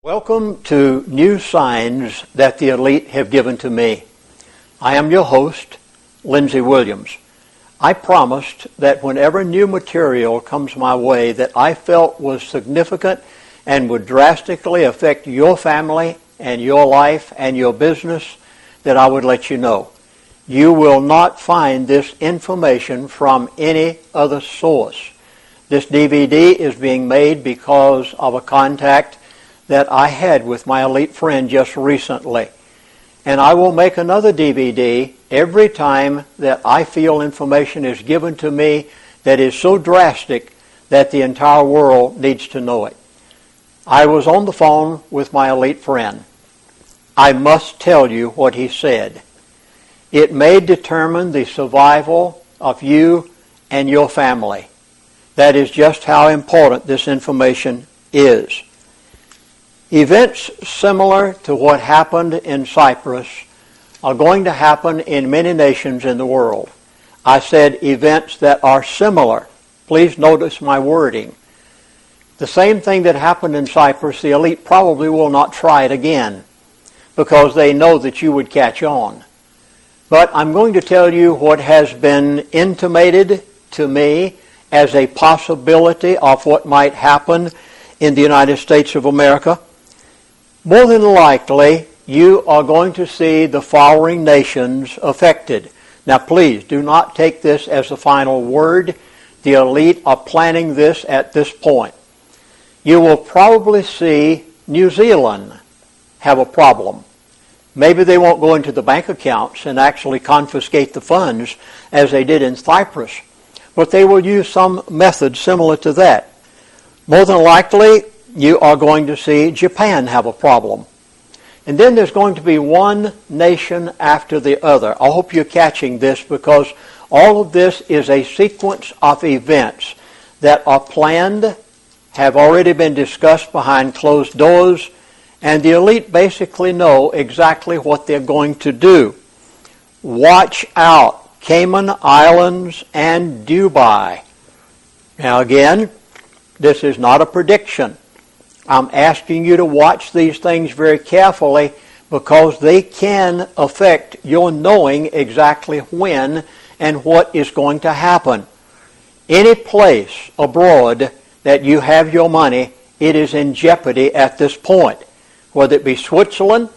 Welcome to New Signs That the Elite Have Given to Me. I am your host, Lindsey Williams. I promised that whenever new material comes my way that I felt was significant and would drastically affect your family and your life and your business, that I would let you know. You will not find this information from any other source. This DVD is being made because of a contact that I had with my elite friend just recently. And I will make another DVD every time that I feel information is given to me that is so drastic that the entire world needs to know it. I was on the phone with my elite friend. I must tell you what he said. It may determine the survival of you and your family. That is just how important this information is. Events similar to what happened in Cyprus are going to happen in many nations in the world. I said events that are similar. Please notice my wording. The same thing that happened in Cyprus, the elite probably will not try it again because they know that you would catch on. But I'm going to tell you what has been intimated to me as a possibility of what might happen in the United States of America. More than likely, you are going to see the following nations affected. Now, please do not take this as the final word. The elite are planning this at this point. You will probably see New Zealand have a problem. Maybe they won't go into the bank accounts and actually confiscate the funds as they did in Cyprus, but they will use some method similar to that. More than likely, you are going to see Japan have a problem. And then there's going to be one nation after the other. I hope you're catching this because all of this is a sequence of events that are planned, have already been discussed behind closed doors, and the elite basically know exactly what they're going to do. Watch out, Cayman Islands and Dubai. Now again, this is not a prediction. I'm asking you to watch these things very carefully because they can affect your knowing exactly when and what is going to happen. Any place abroad that you have your money, it is in jeopardy at this point. Whether it be Switzerland,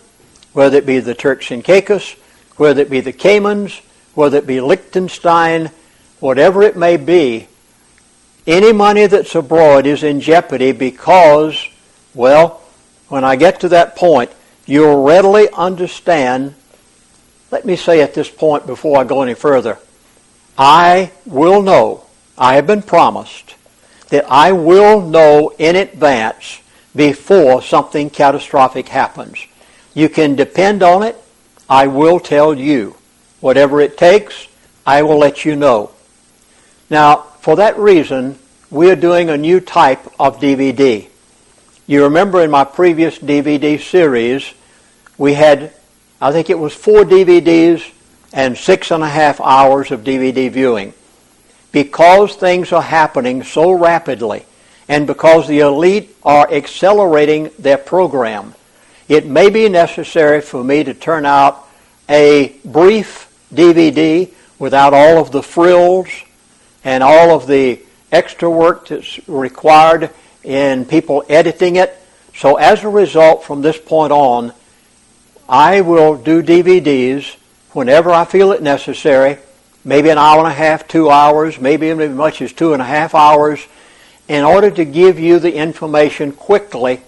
whether it be the Turks and Caicos, whether it be the Caymans, whether it be Liechtenstein, whatever it may be, any money that's abroad is in jeopardy because, well, when I get to that point, you'll readily understand. Let me say at this point before I go any further, I will know, I have been promised, that I will know in advance before something catastrophic happens. You can depend on it. I will tell you. Whatever it takes, I will let you know. Now, for that reason, we are doing a new type of DVD. You remember in my previous DVD series, we had, I think it was 4 DVDs and 6.5 hours of DVD viewing. Because things are happening so rapidly, and because the elite are accelerating their program, it may be necessary for me to turn out a brief DVD without all of the frills and all of the extra work that's required in people editing it. So as a result, from this point on, I will do DVDs whenever I feel it necessary, maybe an hour and a half, 2 hours, maybe as much as 2.5 hours, in order to give you the information quickly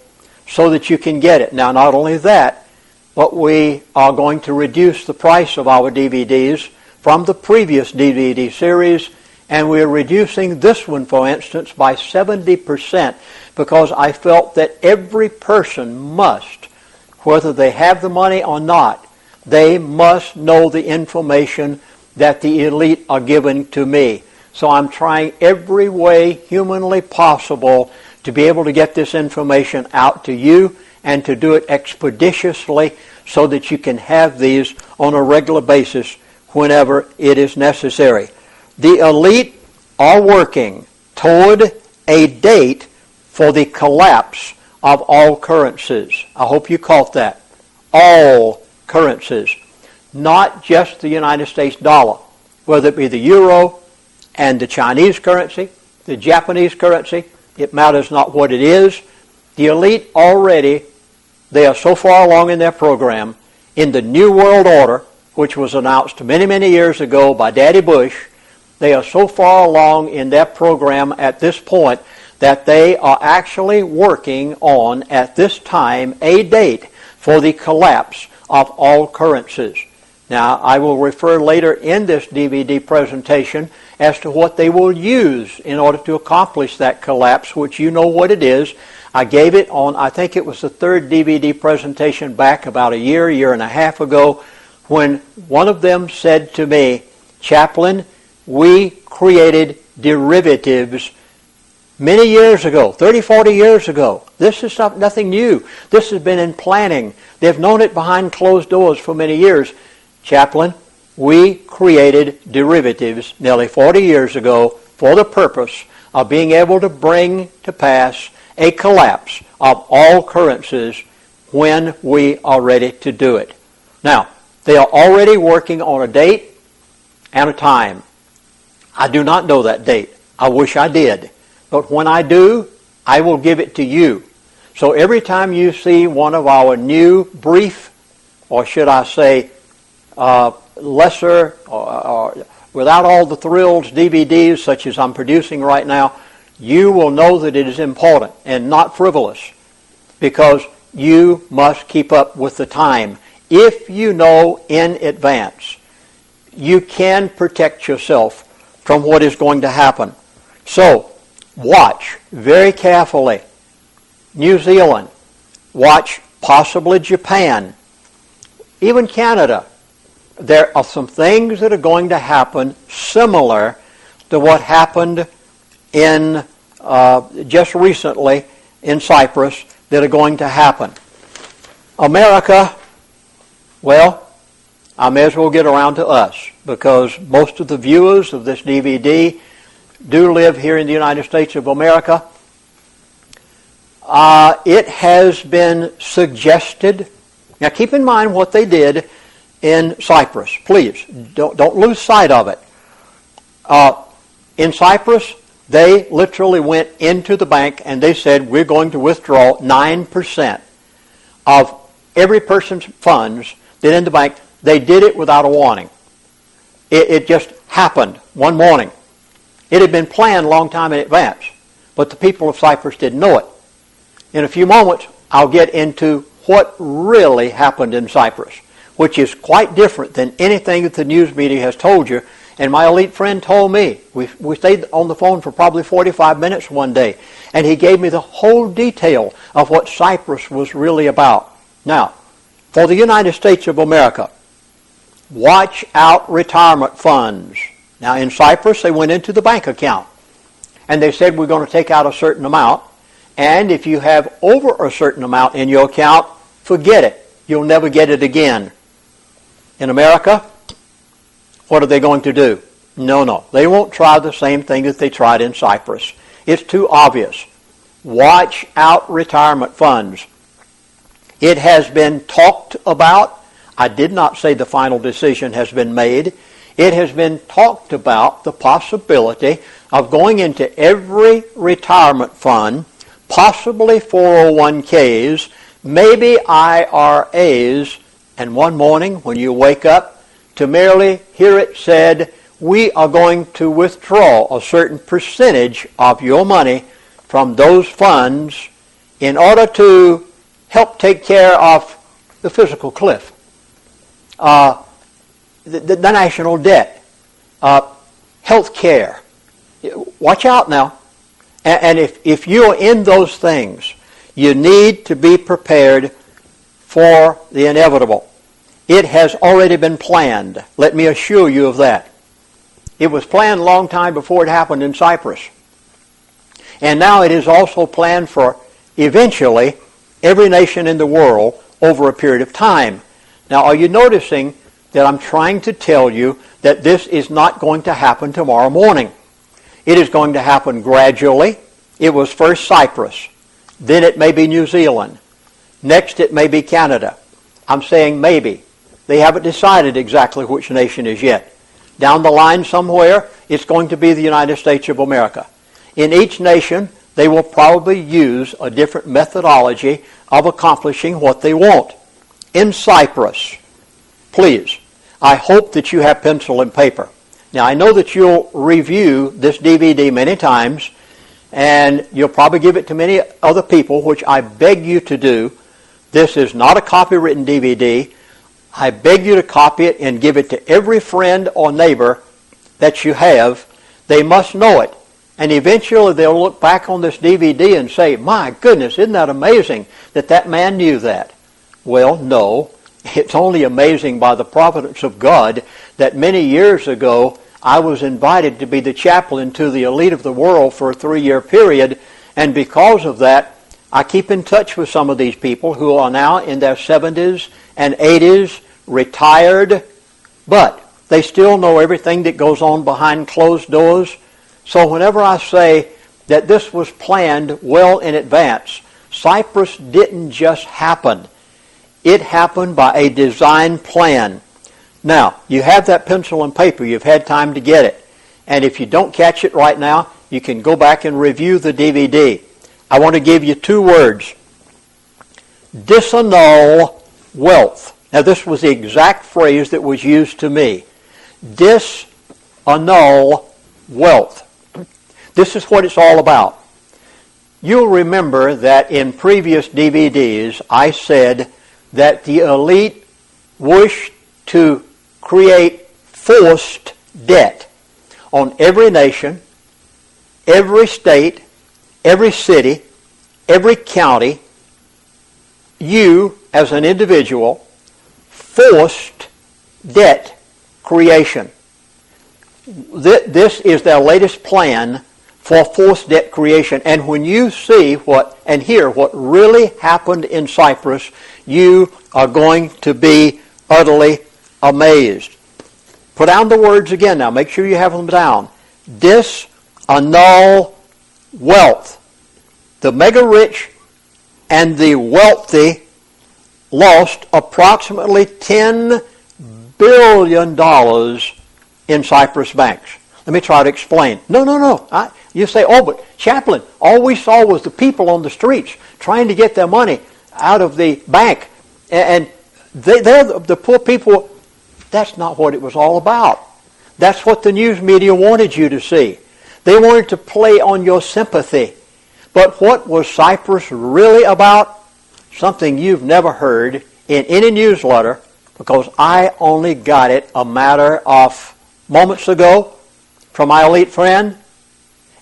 so that you can get it. Now, not only that, but we are going to reduce the price of our DVDs from the previous DVD series, and we're reducing this one, for instance, by 70% because I felt that every person must, whether they have the money or not, they must know the information that the elite are giving to me. So I'm trying every way humanly possible to be able to get this information out to you and to do it expeditiously so that you can have these on a regular basis whenever it is necessary. The elite are working toward a date for the collapse of all currencies. I hope you caught that. All currencies. Not just the United States dollar, whether it be the euro and the Chinese currency, the Japanese currency. It matters not what it is. The elite already, they are so far along in their program in the New World Order, which was announced many, many years ago by Daddy Bush. They are so far along in their program at this point that they are actually working on, at this time, a date for the collapse of all currencies. Now, I will refer later in this DVD presentation as to what they will use in order to accomplish that collapse, which you know what it is. I gave it on, I think it was the third DVD presentation back about a year and a half ago, when one of them said to me, "Chaplain, we created derivatives many years ago, 30, 40 years ago. This is nothing new. This has been in planning. They've known it behind closed doors for many years. Chaplain, we created derivatives nearly 40 years ago for the purpose of being able to bring to pass a collapse of all currencies when we are ready to do it." Now, they are already working on a date and a time. I do not know that date. I wish I did. But when I do, I will give it to you. So every time you see one of our new brief, or should I say lesser, or without all the thrills DVDs such as I'm producing right now, you will know that it is important and not frivolous, because you must keep up with the time. If you know in advance, you can protect yourself from what is going to happen. So, watch very carefully New Zealand. Watch possibly Japan. Even Canada. There are some things that are going to happen similar to what happened in just recently in Cyprus that are going to happen. America, well, I may as well get around to us, because most of the viewers of this DVD do live here in the United States of America. It has been suggested. Now keep in mind what they did in Cyprus. Please, don't lose sight of it. In Cyprus, they literally went into the bank and they said, we're going to withdraw 9% of every person's funds that in the bank. They did it without a warning. It just happened one morning. It had been planned a long time in advance, but the people of Cyprus didn't know it. In a few moments, I'll get into what really happened in Cyprus, which is quite different than anything that the news media has told you. And my elite friend told me, we stayed on the phone for probably 45 minutes one day, and he gave me the whole detail of what Cyprus was really about. Now, for the United States of America, watch out retirement funds. Now, in Cyprus, they went into the bank account, and they said, we're going to take out a certain amount, and if you have over a certain amount in your account, forget it. You'll never get it again. In America, what are they going to do? No. They won't try the same thing that they tried in Cyprus. It's too obvious. Watch out retirement funds. It has been talked about. I did not say the final decision has been made. It has been talked about, the possibility of going into every retirement fund, possibly 401ks, maybe IRAs, and one morning when you wake up to merely hear it said, we are going to withdraw a certain percentage of your money from those funds in order to help take care of the physical cliff, the national debt, health care. Watch out now. And if you're in those things, you need to be prepared for the inevitable. It has already been planned. Let me assure you of that. It was planned a long time before it happened in Cyprus. And now it is also planned for eventually every nation in the world over a period of time. Now, are you noticing that I'm trying to tell you that this is not going to happen tomorrow morning? It is going to happen gradually. It was first Cyprus. Then it may be New Zealand. Next it may be Canada. I'm saying maybe. They haven't decided exactly which nation is yet. Down the line somewhere, it's going to be the United States of America. In each nation, they will probably use a different methodology of accomplishing what they want. In Cyprus, please, I hope that you have pencil and paper. Now, I know that you'll review this DVD many times, and you'll probably give it to many other people, which I beg you to do. This is not a copywritten DVD. I beg you to copy it and give it to every friend or neighbor that you have. They must know it. And eventually they'll look back on this DVD and say, my goodness, isn't that amazing that that man knew that? Well, no. It's only amazing by the providence of God that many years ago I was invited to be the chaplain to the elite of the world for a 3-year period, and because of that, I keep in touch with some of these people who are now in their 70s and 80s, retired, but they still know everything that goes on behind closed doors. So whenever I say that this was planned well in advance, Cyprus didn't just happen. It happened by a design plan. Now, you have that pencil and paper. You've had time to get it. And if you don't catch it right now, you can go back and review the DVD. I want to give you 2 words. Disannul wealth. Now, this was the exact phrase that was used to me. Disannul wealth. This is what it's all about. You'll remember that in previous DVDs, I said that the elite wished to create forced debt on every nation, every state, every city, every county. You, as an individual, forced debt creation. This is their latest plan for forced debt creation. And when you see and hear what really happened in Cyprus, you are going to be utterly amazed. Put down the words again now. Make sure you have them down. Disannul wealth. The mega rich and the wealthy lost approximately $10 billion in Cyprus banks. Let me try to explain. No. You say, but chaplain, all we saw was the people on the streets trying to get their money out of the bank. And they're the poor people. That's not what it was all about. That's what the news media wanted you to see. They wanted to play on your sympathy. But what was Cyprus really about? Something you've never heard in any newsletter, because I only got it a matter of moments ago from my elite friend.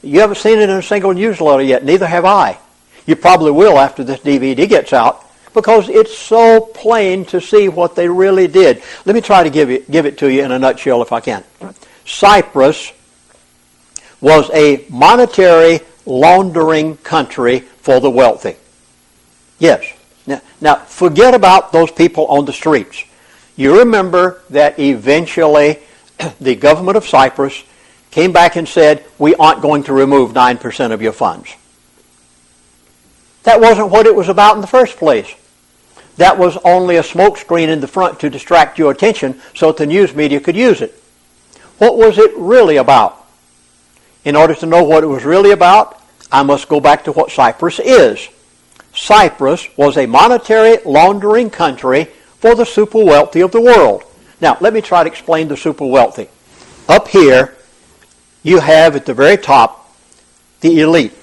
You haven't seen it in a single newsletter yet. Neither have I. You probably will after this DVD gets out, because it's so plain to see what they really did. Let me try to give it to you in a nutshell if I can. Cyprus was a monetary laundering country for the wealthy. Yes. Now, forget about those people on the streets. You remember that eventually the government of Cyprus came back and said, we aren't going to remove 9% of your funds. That wasn't what it was about in the first place. That was only a smokescreen in the front to distract your attention so that the news media could use it. What was it really about? In order to know what it was really about, I must go back to what Cyprus is. Cyprus was a monetary laundering country for the super wealthy of the world. Now, let me try to explain the super wealthy. Up here, you have at the very top the elite.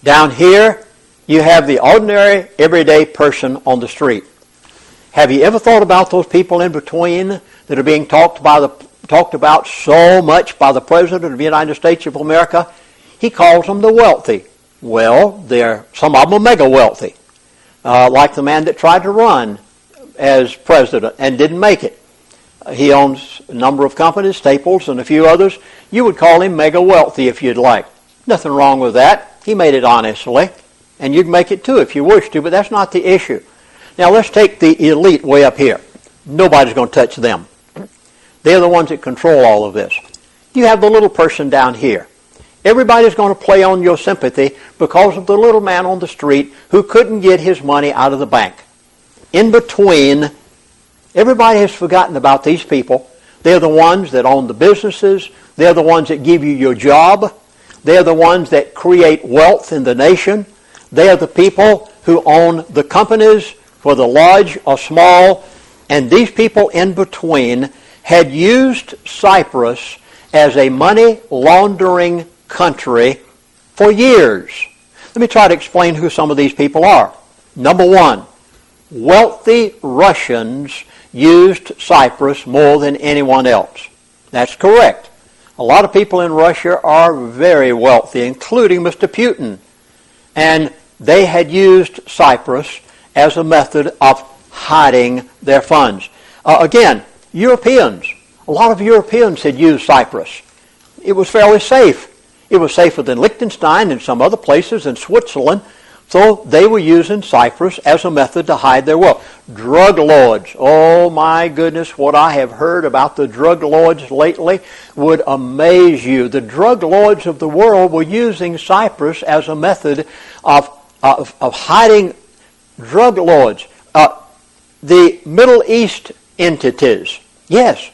Down here, you have the ordinary, everyday person on the street. Have you ever thought about those people in between that are being talked about so much by the President of the United States of America? He calls them the wealthy. Well, some of them are mega wealthy, like the man that tried to run as president and didn't make it. He owns a number of companies, Staples and a few others. You would call him mega wealthy if you'd like. Nothing wrong with that. He made it honestly, and you'd make it too if you wish to, but that's not the issue. Now let's take the elite way up here. Nobody's going to touch them. They're the ones that control all of this. You have the little person down here. Everybody's going to play on your sympathy because of the little man on the street who couldn't get his money out of the bank. In between, everybody has forgotten about these people. They're the ones that own the businesses. They're the ones that give you your job. They're the ones that create wealth in the nation. They are the people who own the companies, whether large or small. And these people in between had used Cyprus as a money laundering country for years. Let me try to explain who some of these people are. Number one, wealthy Russians used Cyprus more than anyone else. That's correct. A lot of people in Russia are very wealthy, including Mr. Putin. And they had used Cyprus as a method of hiding their funds. Again, Europeans. A lot of Europeans had used Cyprus. It was fairly safe. It was safer than Liechtenstein and some other places in Switzerland. So they were using Cyprus as a method to hide their wealth. Drug lords. Oh my goodness, what I have heard about the drug lords lately would amaze you. The drug lords of the world were using Cyprus as a method of hiding drug lords. The Middle East entities, yes,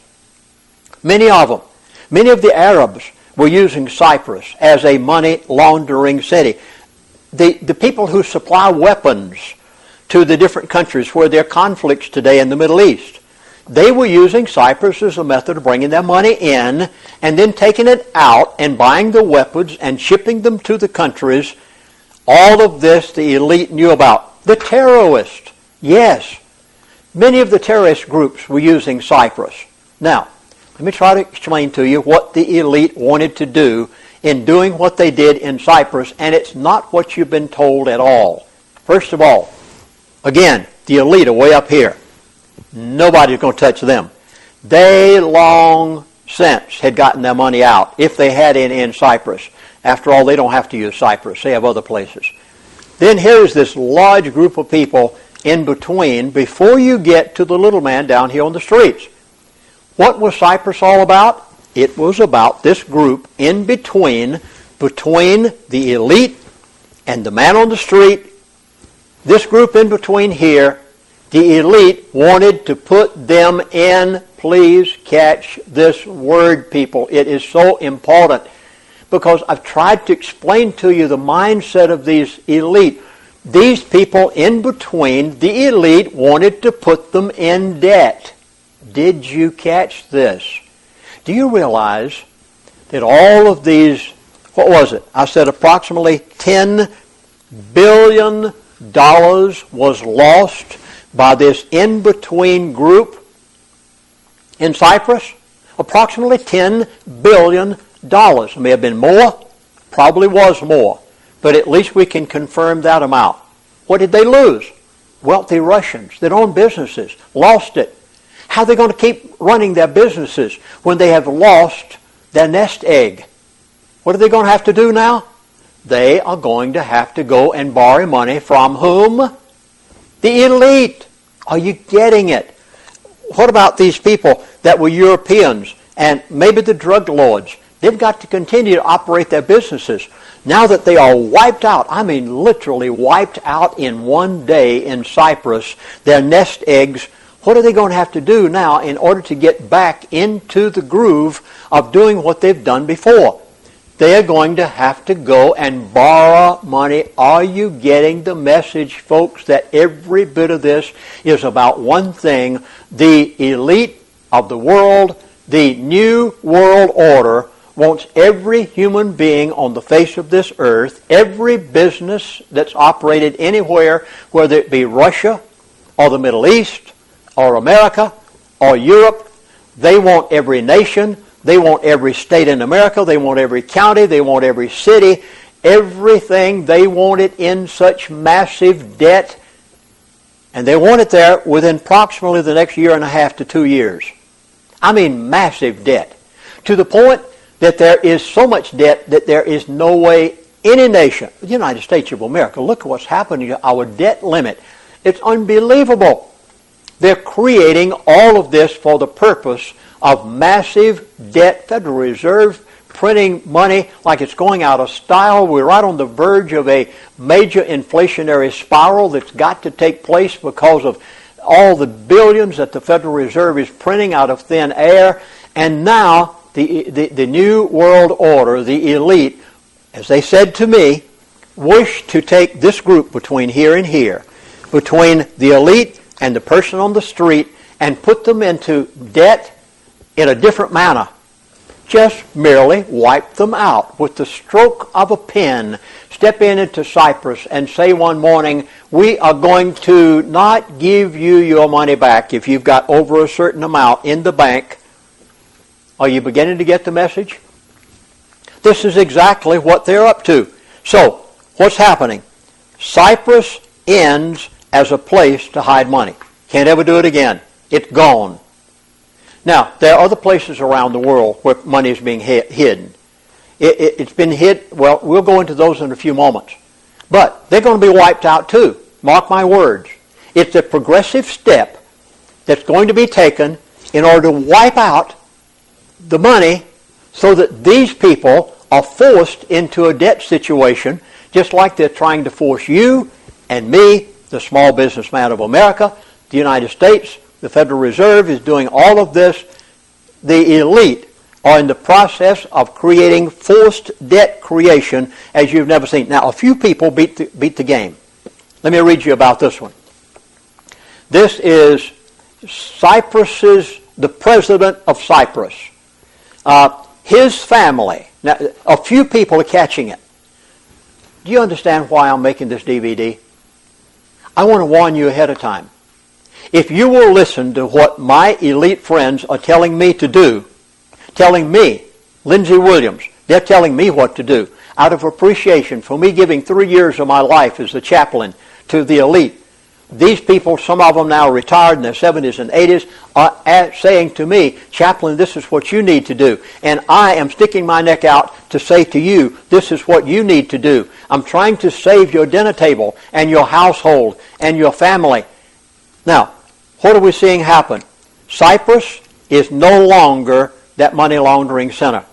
many of them. Many of the Arabs were using Cyprus as a money laundering city. The people who supply weapons to the different countries where there are conflicts today in the Middle East, they were using Cyprus as a method of bringing their money in and then taking it out and buying the weapons and shipping them to the countries. All of this the elite knew about. The terrorists, yes. Many of the terrorist groups were using Cyprus. Now, let me try to explain to you what the elite wanted to do in doing what they did in Cyprus, and it's not what you've been told at all. First of all, again, the elite are way up here. Nobody's going to touch them. They long since had gotten their money out, if they had any in Cyprus. After all, they don't have to use Cyprus. They have other places. Then here's this large group of people in between before you get to the little man down here on the streets. What was Cyprus all about? It was about this group in between the elite and the man on the street. This group in between here, the elite wanted to put them in. Please catch this word, people. It is so important because I've tried to explain to you the mindset of these elite. These people in between, the elite wanted to put them in debt. Did you catch this? Do you realize that all of these, what was it? I said approximately $10 billion was lost by this in-between group in Cyprus? Approximately $10 billion. It may have been more, probably was more, but at least we can confirm that amount. What did they lose? Wealthy Russians that own businesses lost it. How are they going to keep running their businesses when they have lost their nest egg? What are they going to have to do now? They are going to have to go and borrow money from whom? The elite. Are you getting it? What about these people that were Europeans and maybe the drug lords? They've got to continue to operate their businesses. Now that they are wiped out, I mean literally wiped out in one day in Cyprus, their nest eggs, what are they going to have to do now in order to get back into the groove of doing what they've done before? They are going to have to go and borrow money. Are you getting the message, folks, that every bit of this is about one thing? The elite of the world, the new world order, wants every human being on the face of this earth, every business that's operated anywhere, whether it be Russia or the Middle East, or America, or Europe. They want every nation. They want every state in America. They want every county. They want every city. Everything, they want it in such massive debt. And they want it there within approximately the next year and a half to 2 years. I mean massive debt. To the point that there is so much debt that there is no way any nation, the United States of America, look at what's happening to our debt limit. It's unbelievable. They're creating all of this for the purpose of massive debt. Federal Reserve printing money like it's going out of style. We're right on the verge of a major inflationary spiral that's got to take place because of all the billions that the Federal Reserve is printing out of thin air. And now the New World Order, the elite, as they said to me, wish to take this group between here and here, between the elite and the person on the street, and put them into debt in a different manner. Just merely wipe them out with the stroke of a pen. Step into Cyprus and say one morning, we are going to not give you your money back if you've got over a certain amount in the bank. Are you beginning to get the message? This is exactly what they're up to. So, what's happening? Cyprus ends as a place to hide money. Can't ever do it again. It's gone. Now, there are other places around the world where money is being hidden. It's been hid. Well, we'll go into those in a few moments. But they're going to be wiped out too. Mark my words. It's a progressive step that's going to be taken in order to wipe out the money so that these people are forced into a debt situation just like they're trying to force you and me, the small businessman of America, the United States. The Federal Reserve is doing all of this. The elite are in the process of creating forced debt creation as you've never seen. Now, a few people beat the game. Let me read you about this one. This is the president of Cyprus. His family. Now, a few people are catching it. Do you understand why I'm making this DVD? I want to warn you ahead of time. If you will listen to what my elite friends are telling me to do, telling me, Lindsey Williams, they're telling me what to do, out of appreciation for me giving 3 years of my life as the chaplain to the elite. These people, some of them now retired in their 70s and 80s, are saying to me, Chaplain, this is what you need to do. And I am sticking my neck out to say to you, this is what you need to do. I'm trying to save your dinner table and your household and your family. Now, what are we seeing happen? Cyprus is no longer that money laundering center.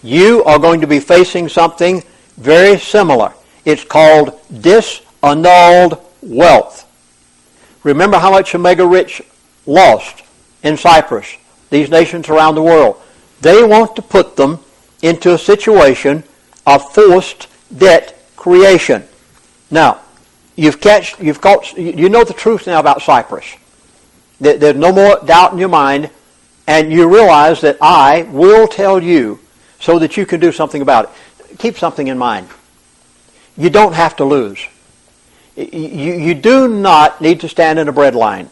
You are going to be facing something very similar. It's called disannulled wealth. Remember how much the mega rich lost in Cyprus, these nations around the world. They want to put them into a situation of forced debt creation. Now, you know the truth now about Cyprus. There's no more doubt in your mind, and you realize that I will tell you so that you can do something about it. Keep something in mind. You don't have to lose. You do not need to stand in a bread line.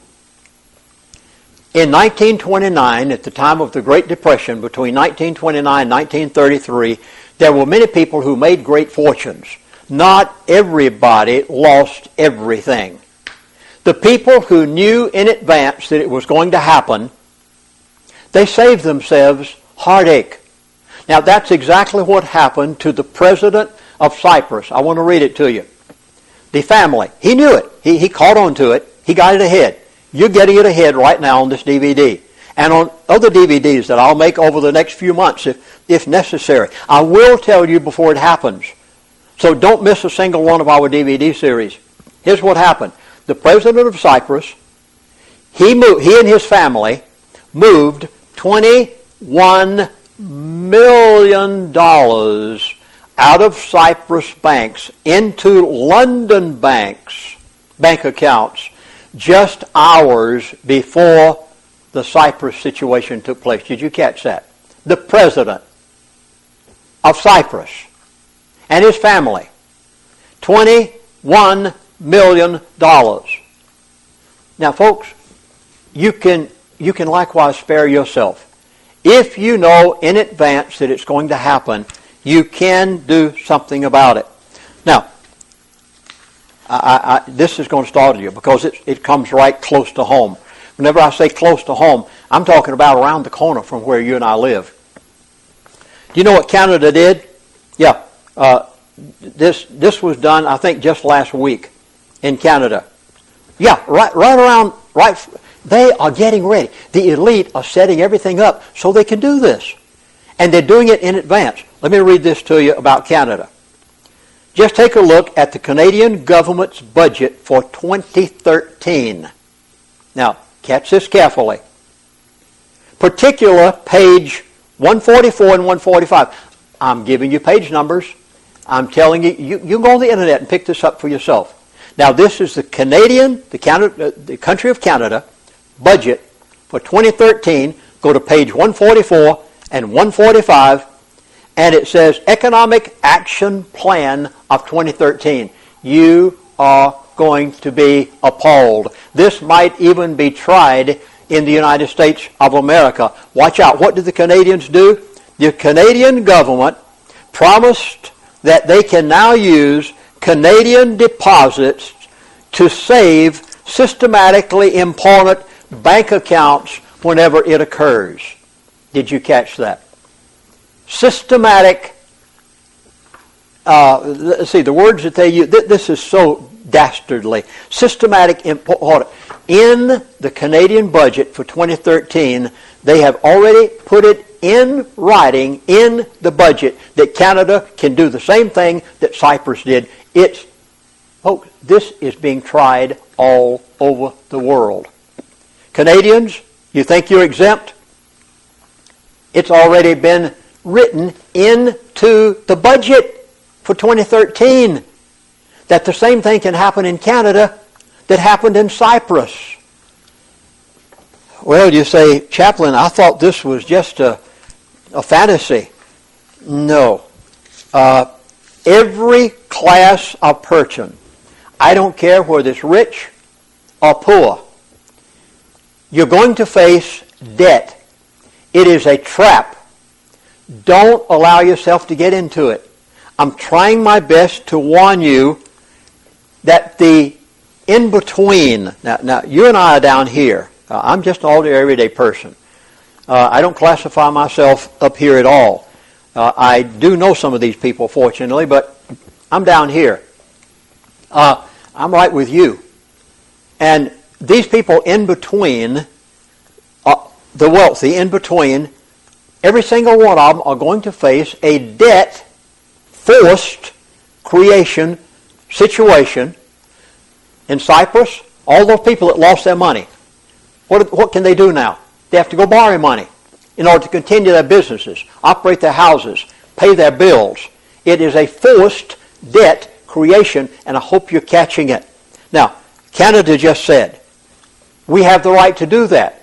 In 1929, at the time of the Great Depression, between 1929 and 1933, there were many people who made great fortunes. Not everybody lost everything. The people who knew in advance that it was going to happen, they saved themselves heartache. Now, that's exactly what happened to the president of Cyprus. I want to read it to you. The family, he knew it. He caught on to it. He got it ahead. You're getting it ahead right now on this DVD. And on other DVDs that I'll make over the next few months if necessary. I will tell you before it happens. So don't miss a single one of our DVD series. Here's what happened. The president of Cyprus, he and his family moved $21 million out of Cyprus banks into London bank accounts just hours before the Cyprus situation took place. Did you catch that? The president of Cyprus and his family, $21 million. Now, folks, you can likewise spare yourself. If you know in advance that it's going to happen, you can do something about it. Now, this is going to startle you because it comes right close to home. Whenever I say close to home, I'm talking about around the corner from where you and I live. Do you know what Canada did? Yeah, this was done, I think, just last week in Canada. Yeah, they are getting ready. The elite are setting everything up so they can do this. And they're doing it in advance. Let me read this to you about Canada. Just take a look at the Canadian government's budget for 2013. Now, catch this carefully. Particular page 144 and 145. I'm giving you page numbers. I'm telling you, you can go on the internet and pick this up for yourself. Now, this is the the country of Canada budget for 2013. Go to page 144 and 145, and it says Economic Action Plan of 2013. You are going to be appalled. This might even be tried in the United States of America. Watch out. What did the Canadians do? The Canadian government promised that they can now use Canadian deposits to save systematically important bank accounts whenever it occurs. Did you catch that? Systematic, let's see, the words that they use, this is so dastardly. Systematic important. In the Canadian budget for 2013, they have already put it in writing in the budget that Canada can do the same thing that Cyprus did. Folks, this is being tried all over the world. Canadians, you think you're exempt? It's already been written into the budget for 2013 that the same thing can happen in Canada that happened in Cyprus. Well, you say, Chaplain, I thought this was just a fantasy. No. Every class of person, I don't care whether it's rich or poor, you're going to face debt. It is a trap. Don't allow yourself to get into it. I'm trying my best to warn you that the in-between, now you and I are down here. I'm just an ordinary everyday person. I don't classify myself up here at all. I do know some of these people, fortunately, but I'm down here. I'm right with you. And these people in between, the wealthy in between, every single one of them are going to face a debt-forced creation situation. In Cyprus, all those people that lost their money, what can they do now? They have to go borrow money in order to continue their businesses, operate their houses, pay their bills. It is a forced debt creation, and I hope you're catching it. Now, Canada just said, we have the right to do that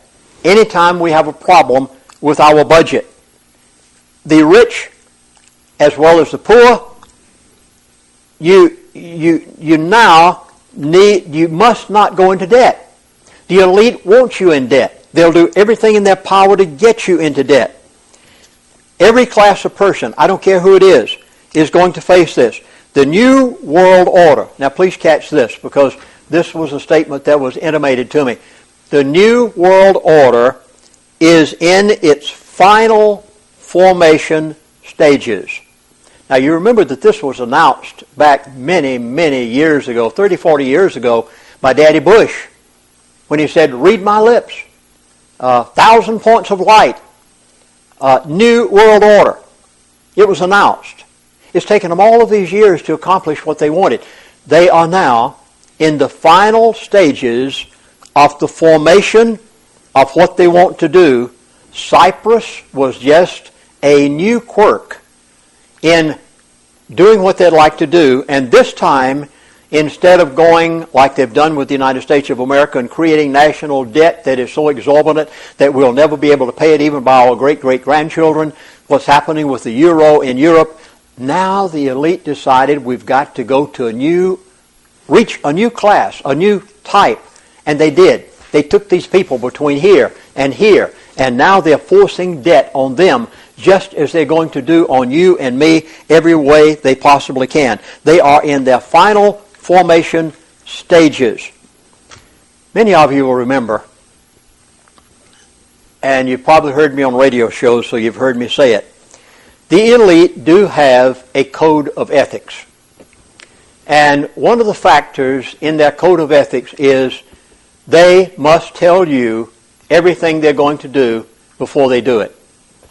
anytime we have a problem with our budget. The rich, as well as the poor, you must not go into debt. The elite wants you in debt. They'll do everything in their power to get you into debt. Every class of person, I don't care who it is going to face this. The New World Order. Now please catch this, because this was a statement that was intimated to me. The New World Order is in its final formation stages. Now you remember that this was announced back many, many years ago, 30, 40 years ago, by Daddy Bush, when he said, read my lips, 1,000 points of light, New World Order. It was announced. It's taken them all of these years to accomplish what they wanted. They are now in the final stages of the formation of what they want to do. Cyprus was just a new quirk in doing what they'd like to do, and this time, instead of going like they've done with the United States of America and creating national debt that is so exorbitant that we'll never be able to pay it even by our great-great-grandchildren, what's happening with the euro in Europe, now the elite decided we've got to go to reach a new class, a new type, and they did. They took these people between here, and now they're forcing debt on them, just as they're going to do on you and me every way they possibly can. They are in their final formation stages. Many of you will remember, and you've probably heard me on radio shows, so you've heard me say it. The elite do have a code of ethics. And one of the factors in their code of ethics is they must tell you everything they're going to do before they do it.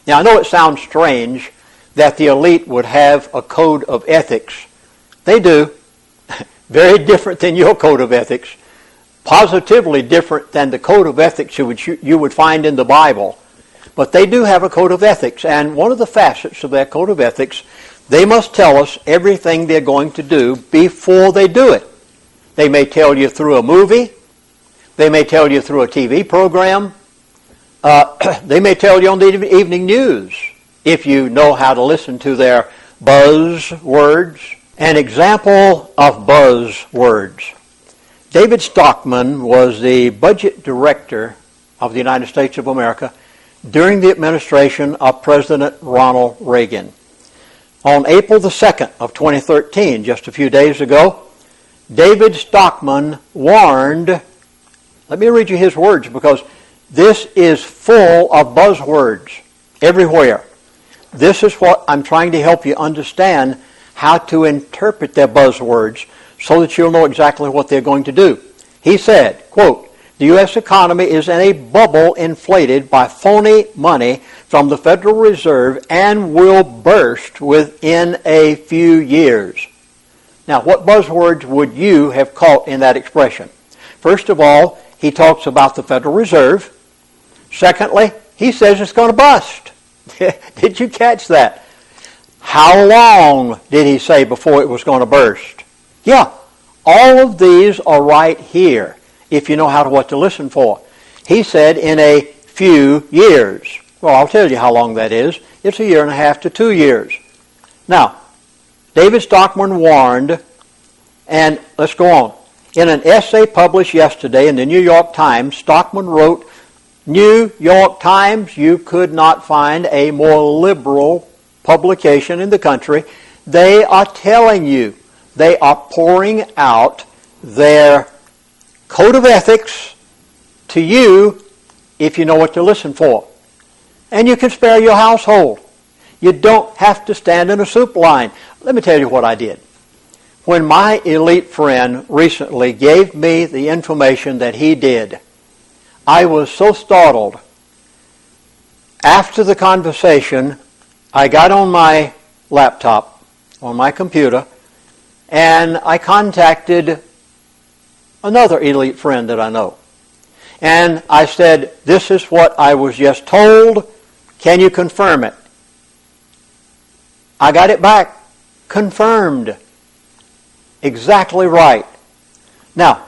Now, I know it sounds strange that the elite would have a code of ethics. They do. Very different than your code of ethics. Positively different than the code of ethics you would find in the Bible. But they do have a code of ethics. And one of the facets of that code of ethics, they must tell us everything they're going to do before they do it. They may tell you through a movie. They may tell you through a TV program. They may tell you on the evening news if you know how to listen to their buzzwords. An example of buzzwords. David Stockman was the budget director of the United States of America during the administration of President Ronald Reagan. On April the 2nd of 2013, just a few days ago, David Stockman warned, let me read you his words because this is full of buzzwords everywhere. This is what I'm trying to help you understand how to interpret their buzzwords so that you'll know exactly what they're going to do. He said, quote, "The U.S. economy is in a bubble inflated by phony money from the Federal Reserve and will burst within a few years." Now, what buzzwords would you have caught in that expression? First of all, he talks about the Federal Reserve. Secondly, he says it's going to bust. Did you catch that? How long did he say before it was going to burst? Yeah, all of these are right here if you know what to listen for. He said in a few years. Well, I'll tell you how long that is. It's 1.5 to 2 years. Now, David Stockman warned, and let's go on. In an essay published yesterday in the New York Times, Stockman wrote, "New York Times, you could not find a more liberal publication in the country. They are telling you, they are pouring out their code of ethics to you if you know what to listen for. And you can spare your household. You don't have to stand in a soup line." Let me tell you what I did. When my elite friend recently gave me the information that he did, I was so startled. After the conversation, I got on my laptop, on my computer, and I contacted another elite friend that I know. And I said, "This is what I was just told. Can you confirm it?" I got it back. Confirmed. Exactly right. Now,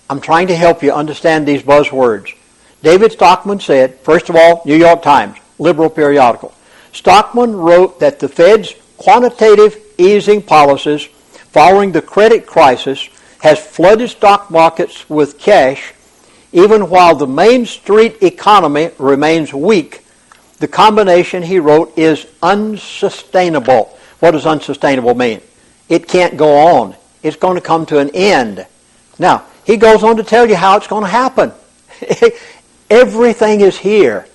I'm trying to help you understand these buzzwords. David Stockman said, first of all, New York Times, liberal periodical. Stockman wrote that the Fed's quantitative easing policies following the credit crisis has flooded stock markets with cash even while the Main Street economy remains weak. The combination, he wrote, is unsustainable. What does unsustainable mean? It can't go on. It's going to come to an end. Now, he goes on to tell you how it's going to happen. Everything is here.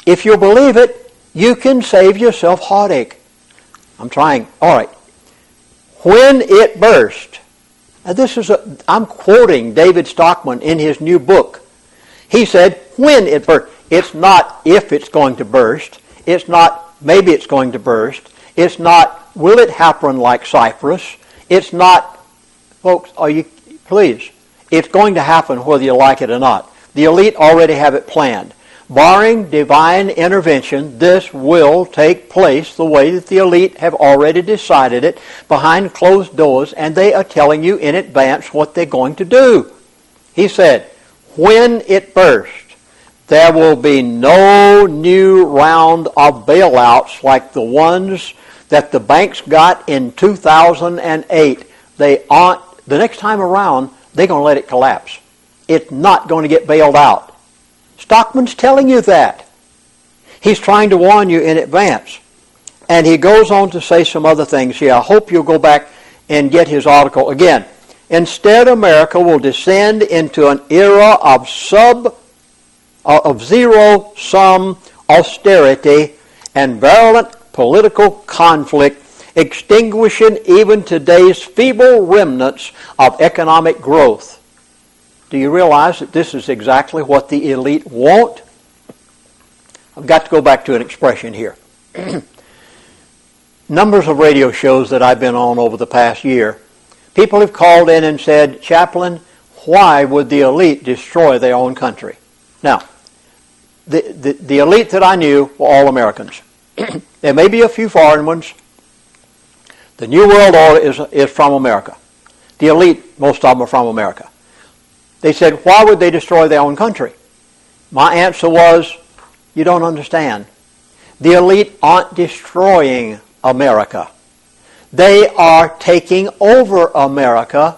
If you believe it, you can save yourself heartache. I'm trying. All right. When it burst. Now I'm quoting David Stockman in his new book. He said, when it burst. It's not if it's going to burst. It's not maybe it's going to burst. It's not will it happen like Cyprus. It's not, folks, please, it's going to happen whether you like it or not. The elite already have it planned. Barring divine intervention, this will take place the way that the elite have already decided it behind closed doors, and they are telling you in advance what they're going to do. He said, when it bursts, there will be no new round of bailouts like the ones that the banks got in 2008. They aren't, the next time around, they're going to let it collapse. It's not going to get bailed out. Stockman's telling you that. He's trying to warn you in advance. And he goes on to say some other things here. I hope you'll go back and get his article again. Instead, America will descend into an era of zero-sum austerity and virulent political conflict, extinguishing even today's feeble remnants of economic growth. Do you realize that this is exactly what the elite want? I've got to go back to an expression here. Numbers of radio shows that I've been on over the past year, people have called in and said, Chaplain, why would the elite destroy their own country? Now, the elite that I knew were all Americans. There may be a few foreign ones. The New World Order is from America. The elite, most of them are from America. They said, why would they destroy their own country? My answer was, you don't understand. The elite aren't destroying America. They are taking over America.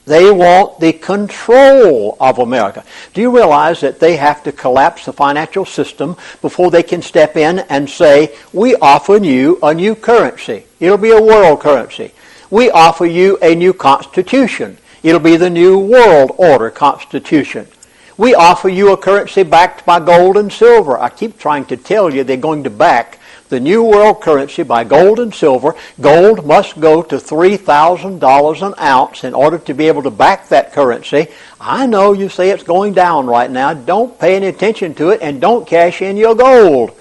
They want the control of America. Do you realize that they have to collapse the financial system before they can step in and say, we offer you a new currency. It'll be a world currency. We offer you a new constitution. It'll be the New World Order Constitution. We offer you a currency backed by gold and silver. I keep trying to tell you they're going to back the new world currency by gold and silver. Gold must go to $3,000 an ounce in order to be able to back that currency. I know you say it's going down right now. Don't pay any attention to it and don't cash in your gold.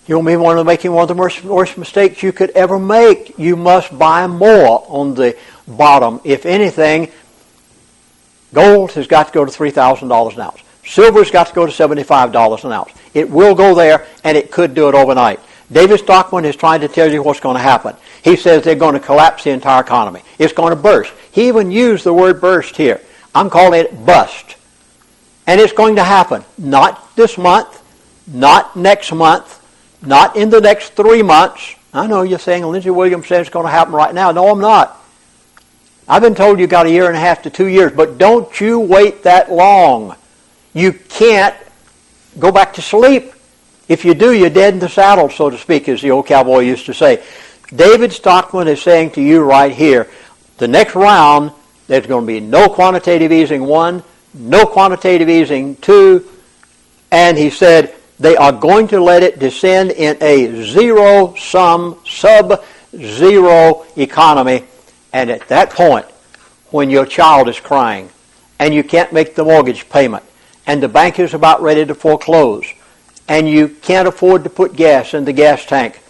You'll be making one of the worst mistakes you could ever make. You must buy more on the bottom. If anything, gold has got to go to $3,000 an ounce. Silver's got to go to $75 an ounce. It will go there, and it could do it overnight. David Stockman is trying to tell you what's going to happen. He says they're going to collapse the entire economy. It's going to burst. He even used the word burst here. I'm calling it bust. And it's going to happen. Not this month, not next month, not in the next 3 months. I know you're saying Lindsey Williams says it's going to happen right now. No, I'm not. I've been told you got 1.5 years to 2 years, but don't you wait that long. You can't go back to sleep. If you do, you're dead in the saddle, so to speak, as the old cowboy used to say. David Stockman is saying to you right here, the next round, there's going to be no quantitative easing 1, no quantitative easing 2, and he said they are going to let it descend in a zero-sum, sub-zero economy. And at that point, when your child is crying and you can't make the mortgage payment and the bank is about ready to foreclose and you can't afford to put gas in the gas tank,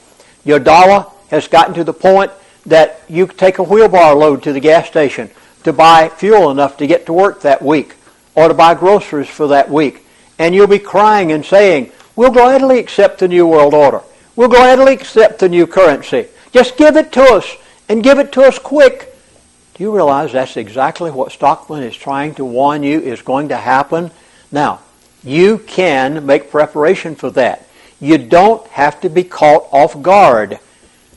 your dollar has gotten to the point that you take a wheelbarrow load to the gas station to buy fuel enough to get to work that week or to buy groceries for that week. And you'll be crying and saying, we'll gladly accept the New World Order. We'll gladly accept the new currency. Just give it to us. And give it to us quick. Do you realize that's exactly what Stockman is trying to warn you is going to happen? Now, you can make preparation for that. You don't have to be caught off guard.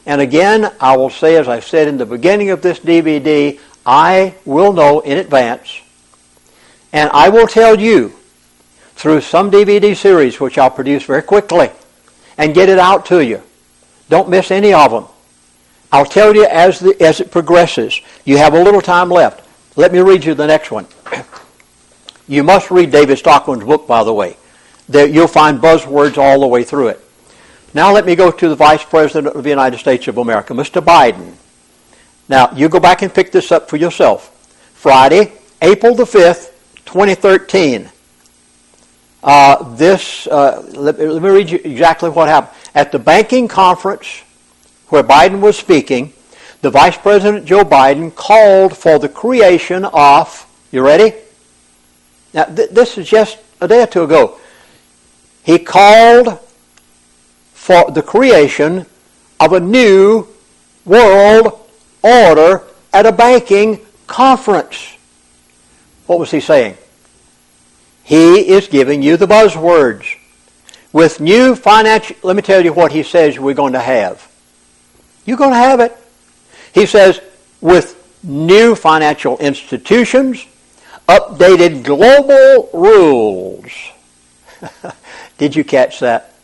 And again, I will say, as I said in the beginning of this DVD, I will know in advance. And I will tell you through some DVD series, which I'll produce very quickly, and get it out to you. Don't miss any of them. I'll tell you as it progresses. You have a little time left. Let me read you the next one. You must read David Stockman's book, by the way. You'll find buzzwords all the way through it. Now let me go to the Vice President of the United States of America, Mr. Biden. Now, you go back and pick this up for yourself. Friday, April the 5th, 2013. Let me read you exactly what happened. At the banking conference where Biden was speaking, the Vice President Joe Biden called for the creation of, you ready? Now, this is just a day or two ago. He called for the creation of a new world order at a banking conference. What was he saying? He is giving you the buzzwords. With new financial, let me tell you what he says we're going to have. You're going to have it. He says, with new financial institutions, updated global rules. Did you catch that?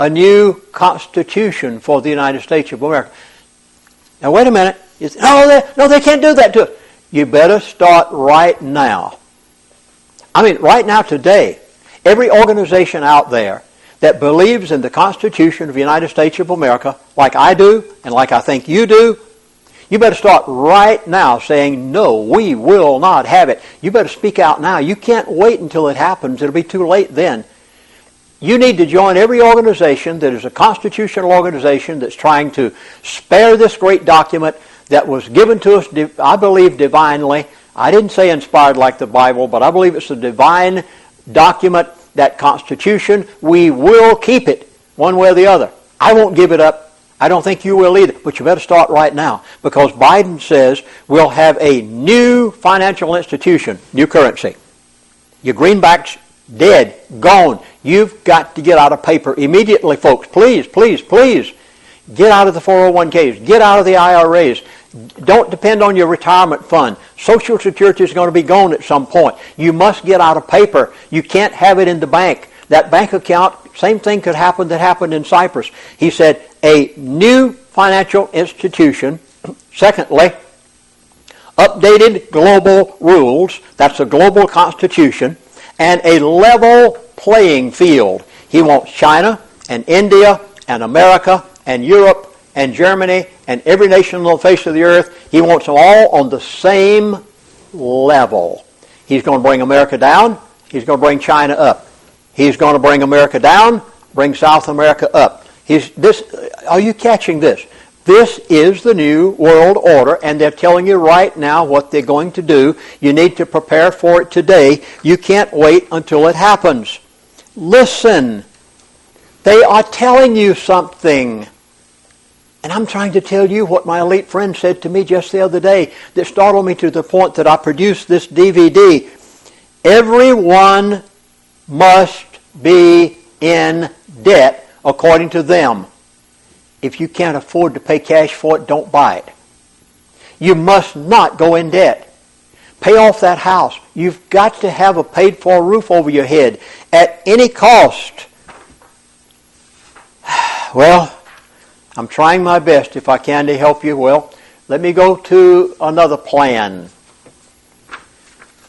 A new constitution for the United States of America. Now, wait a minute. No, they can't do that to us. You better start right now. I mean, right now, today, every organization out there that believes in the Constitution of the United States of America, like I do, and like I think you do, you better start right now saying, no, we will not have it. You better speak out now. You can't wait until it happens. It'll be too late then. You need to join every organization that is a constitutional organization that's trying to spare this great document that was given to us, I believe, divinely. I didn't say inspired like the Bible, but I believe it's a divine document, that Constitution. We will keep it one way or the other. I won't give it up. I don't think you will either, but you better start right now, because Biden says we'll have a new financial institution, new currency. Your greenbacks dead, gone. You've got to get out of paper immediately, folks. Please, please, please. Get out of the 401ks. Get out of the IRAs. Don't depend on your retirement fund. Social Security is going to be gone at some point. You must get out of paper. You can't have it in the bank. That bank account, same thing could happen that happened in Cyprus. He said a new financial institution. Secondly, updated global rules. That's a global constitution. And a level playing field. He wants China and India and America and Europe and Germany and every nation on the face of the earth. He wants them all on the same level. He's going to bring America down. He's going to bring China up. He's going to bring America down, bring South America up. Are you catching this? This is the new world order, and they're telling you right now what they're going to do. You need to prepare for it today. You can't wait until it happens. Listen, they are telling you something. And I'm trying to tell you what my elite friend said to me just the other day that startled me to the point that I produced this DVD. Everyone must be in debt according to them. If you can't afford to pay cash for it, don't buy it. You must not go in debt. Pay off that house. You've got to have a paid-for roof over your head at any cost. Well, I'm trying my best, if I can, to help you. Well, let me go to another plan.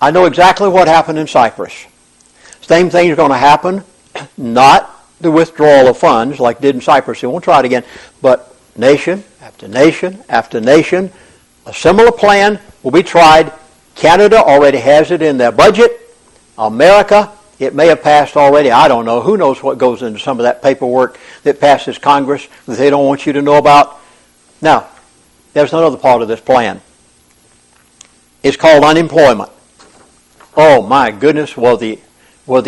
I know exactly what happened in Cyprus. Same thing is going to happen, not the withdrawal of funds like did in Cyprus. He won't try it again. But nation after nation after nation, a similar plan will be tried. Canada already has it in their budget. America, it may have passed already. I don't know. Who knows what goes into some of that paperwork that passes Congress that they don't want you to know about? Now, there's another part of this plan. It's called unemployment. Oh my goodness, were the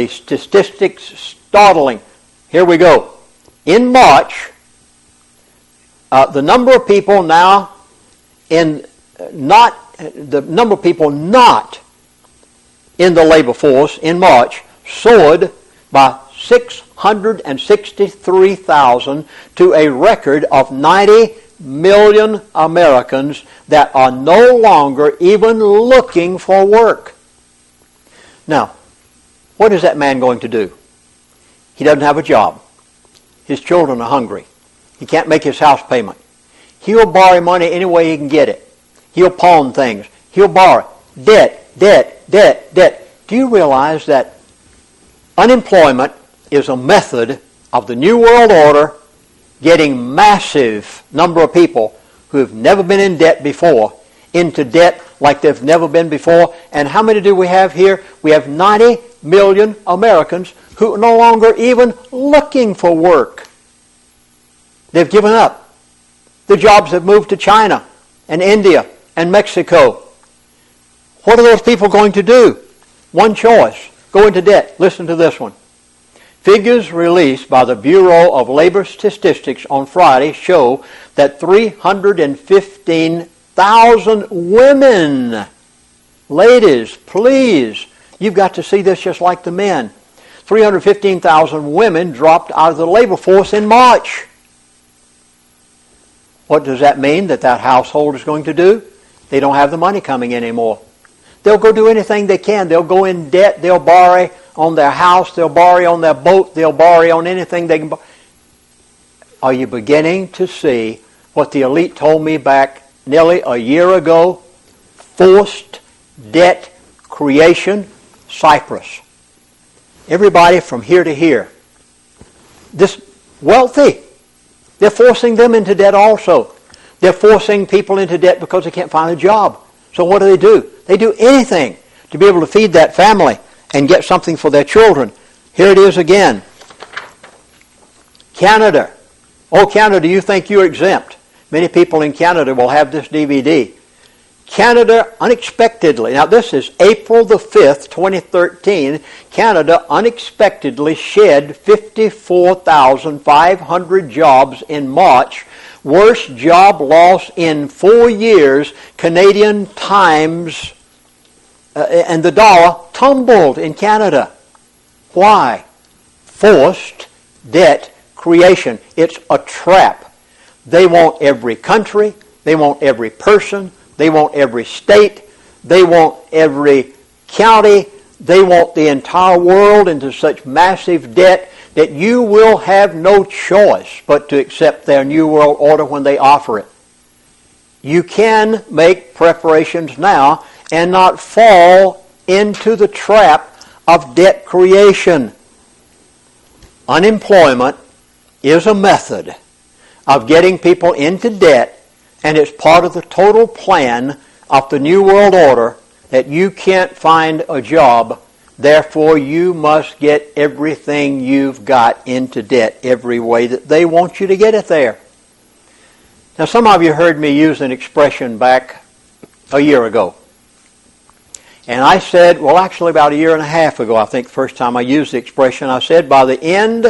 statistics startling. Here we go. In March, the number of people not in the labor force in March soared by 663,000 to a record of 90 million Americans that are no longer even looking for work. Now, what is that man going to do? He doesn't have a job. His children are hungry. He can't make his house payment. He'll borrow money any way he can get it. He'll pawn things. He'll borrow. Debt, debt, debt, debt. Do you realize that unemployment is a method of the New World Order getting massive number of people who have never been in debt before into debt like they've never been before? And how many do we have here? We have 90 million Americans who are no longer even looking for work. They've given up. The jobs have moved to China and India and Mexico. What are those people going to do? One choice. Go into debt. Listen to this one. Figures released by the Bureau of Labor Statistics on Friday show that 315,000 women, ladies, please, you've got to see this just like the men. 315,000 women dropped out of the labor force in March. What does that mean that household is going to do? They don't have the money coming in anymore. They'll go do anything they can. They'll go in debt. They'll borrow on their house. They'll borrow on their boat. They'll borrow on anything they can borrow. Are you beginning to see what the elite told me back nearly a year ago? Forced debt creation, Cyprus. Everybody from here to here. This wealthy. They're forcing them into debt also. They're forcing people into debt because they can't find a job. So what do? They do anything to be able to feed that family and get something for their children. Here it is again. Canada. Oh, Canada, you think you're exempt? Many people in Canada will have this DVD. Canada unexpectedly, now this is April the 5th, 2013, Canada unexpectedly shed 54,500 jobs in March. Worst job loss in 4 years. Canadian Times and the dollar tumbled in Canada. Why? Forced debt creation. It's a trap. They want every country. They want every person. They want every state. They want every county. They want the entire world into such massive debt that you will have no choice but to accept their New World Order when they offer it. You can make preparations now and not fall into the trap of debt creation. Unemployment is a method of getting people into debt, and it's part of the total plan of the New World Order that you can't find a job, therefore you must get everything you've got into debt every way that they want you to get it there. Now, some of you heard me use an expression back a year ago. And I said, well, actually about a year and a half ago, I think the first time I used the expression, I said by the end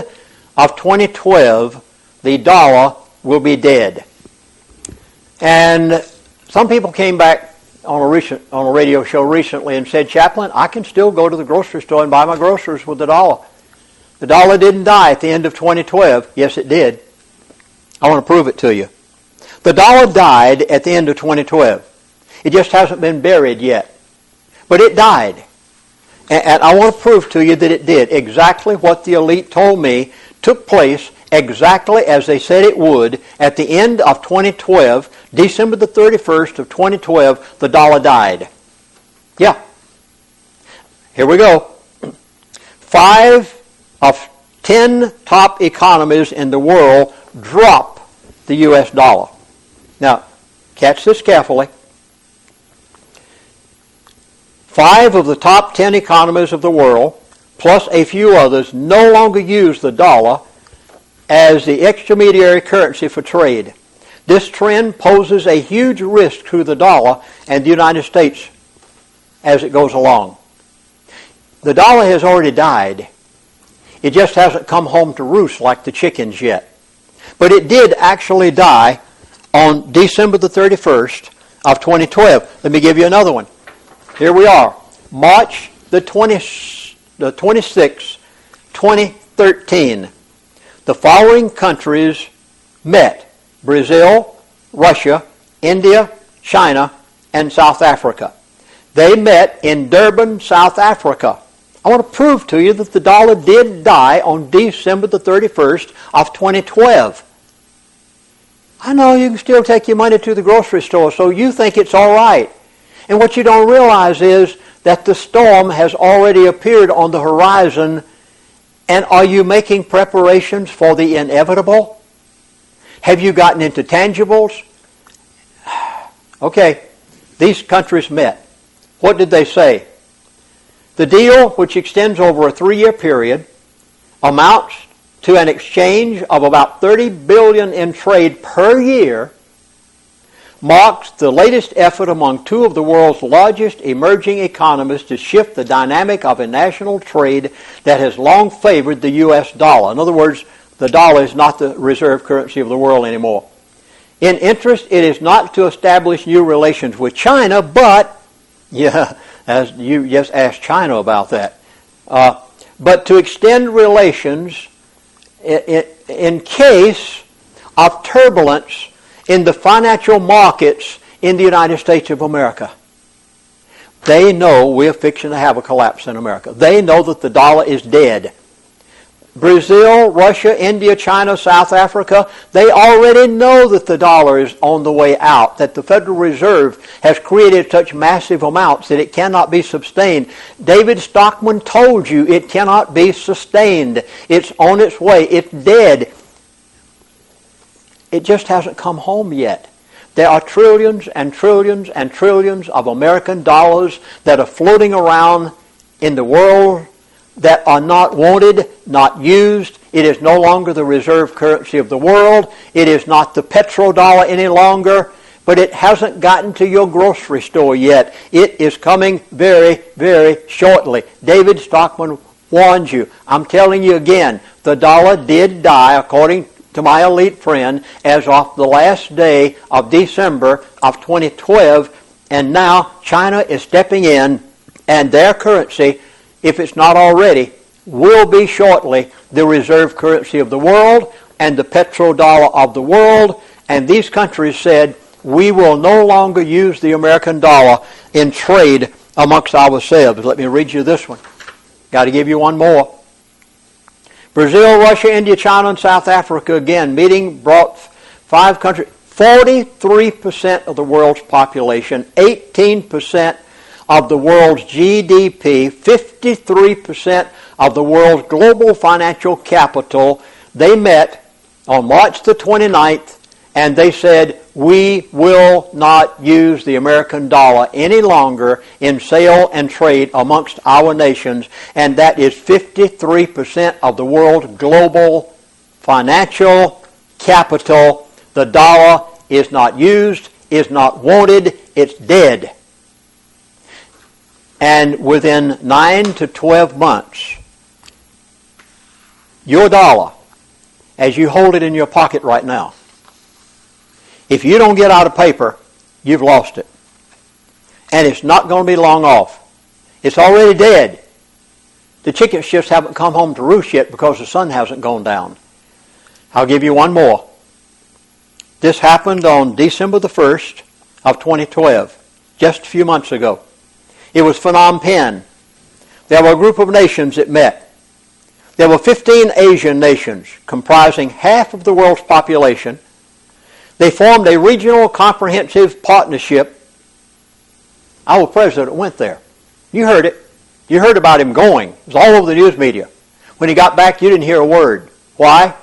of 2012, the dollar will be dead. And some people came back on a radio show recently and said, Chaplain, I can still go to the grocery store and buy my groceries with the dollar. The dollar didn't die at the end of 2012. Yes, it did. I want to prove it to you. The dollar died at the end of 2012. It just hasn't been buried yet. But it died. And I want to prove to you that it did. Exactly what the elite told me took place exactly as they said it would at the end of 2012, December the 31st of 2012, the dollar died. Yeah. Here we go. 5 of 10 top economies in the world drop the U.S. dollar. Now, catch this carefully. 5 of the top 10 economies of the world, plus a few others, no longer use the dollar as the intermediary currency for trade. This trend poses a huge risk to the dollar and the United States as it goes along. The dollar has already died. It just hasn't come home to roost like the chickens yet. But it did actually die on December the 31st of 2012. Let me give you another one. Here we are, March the 26th, 2013. The following countries met: Brazil, Russia, India, China, and South Africa. They met in Durban, South Africa. I want to prove to you that the dollar did die on December the 31st of 2012. I know you can still take your money to the grocery store, so you think it's all right. And what you don't realize is that the storm has already appeared on the horizon. And are you making preparations for the inevitable? Have you gotten into tangibles? Okay, these countries met. What did they say? The deal, which extends over a 3-year period, amounts to an exchange of about $30 billion in trade per year, marks the latest effort among 2 of the world's largest emerging economies to shift the dynamic of international trade that has long favored the U.S. dollar. In other words, the dollar is not the reserve currency of the world anymore. In interest, it is not to establish new relations with China, but, as you just asked China about that, but to extend relations in case of turbulence in the financial markets in the United States of America. They know we're fixing to have a collapse in America. They know that the dollar is dead. Brazil, Russia, India, China, South Africa, they already know that the dollar is on the way out, that the Federal Reserve has created such massive amounts that it cannot be sustained. David Stockman told you it cannot be sustained. It's on its way. It's dead. It just hasn't come home yet. There are trillions and trillions and trillions of American dollars that are floating around in the world that are not wanted, not used, It is no longer the reserve currency of the world. It is not the petrodollar any longer. But it hasn't gotten to your grocery store yet. It is coming very, very shortly. David Stockman warns you. I'm telling you again, the dollar did die, according to my elite friend, as of the last day of December of 2012. And now China is stepping in, and their currency, if it's not already, will be shortly the reserve currency of the world and the petrodollar of the world. And these countries said, we will no longer use the American dollar in trade amongst ourselves. Let me read you this one. Got to give you one more. Brazil, Russia, India, China, and South Africa, again, meeting brought 5 countries, 43% of the world's population, 18% of the world's GDP, 53% of the world's global financial capital. They met on March the 29th, and they said, we will not use the American dollar any longer in sale and trade amongst our nations. And that is 53% of the world's global financial capital. The dollar is not used, is not wanted, it's dead. And within 9 to 12 months, your dollar, as you hold it in your pocket right now, if you don't get out of paper, you've lost it. And it's not going to be long off. It's already dead. The chickens just haven't come home to roost yet because the sun hasn't gone down. I'll give you one more. This happened on December the 1st of 2012, just a few months ago. It was Phnom Penh. There were a group of nations that met. There were 15 Asian nations comprising half of the world's population. They formed a regional comprehensive partnership. Our president went there. You heard it. You heard about him going. It was all over the news media. When he got back, you didn't hear a word. Why?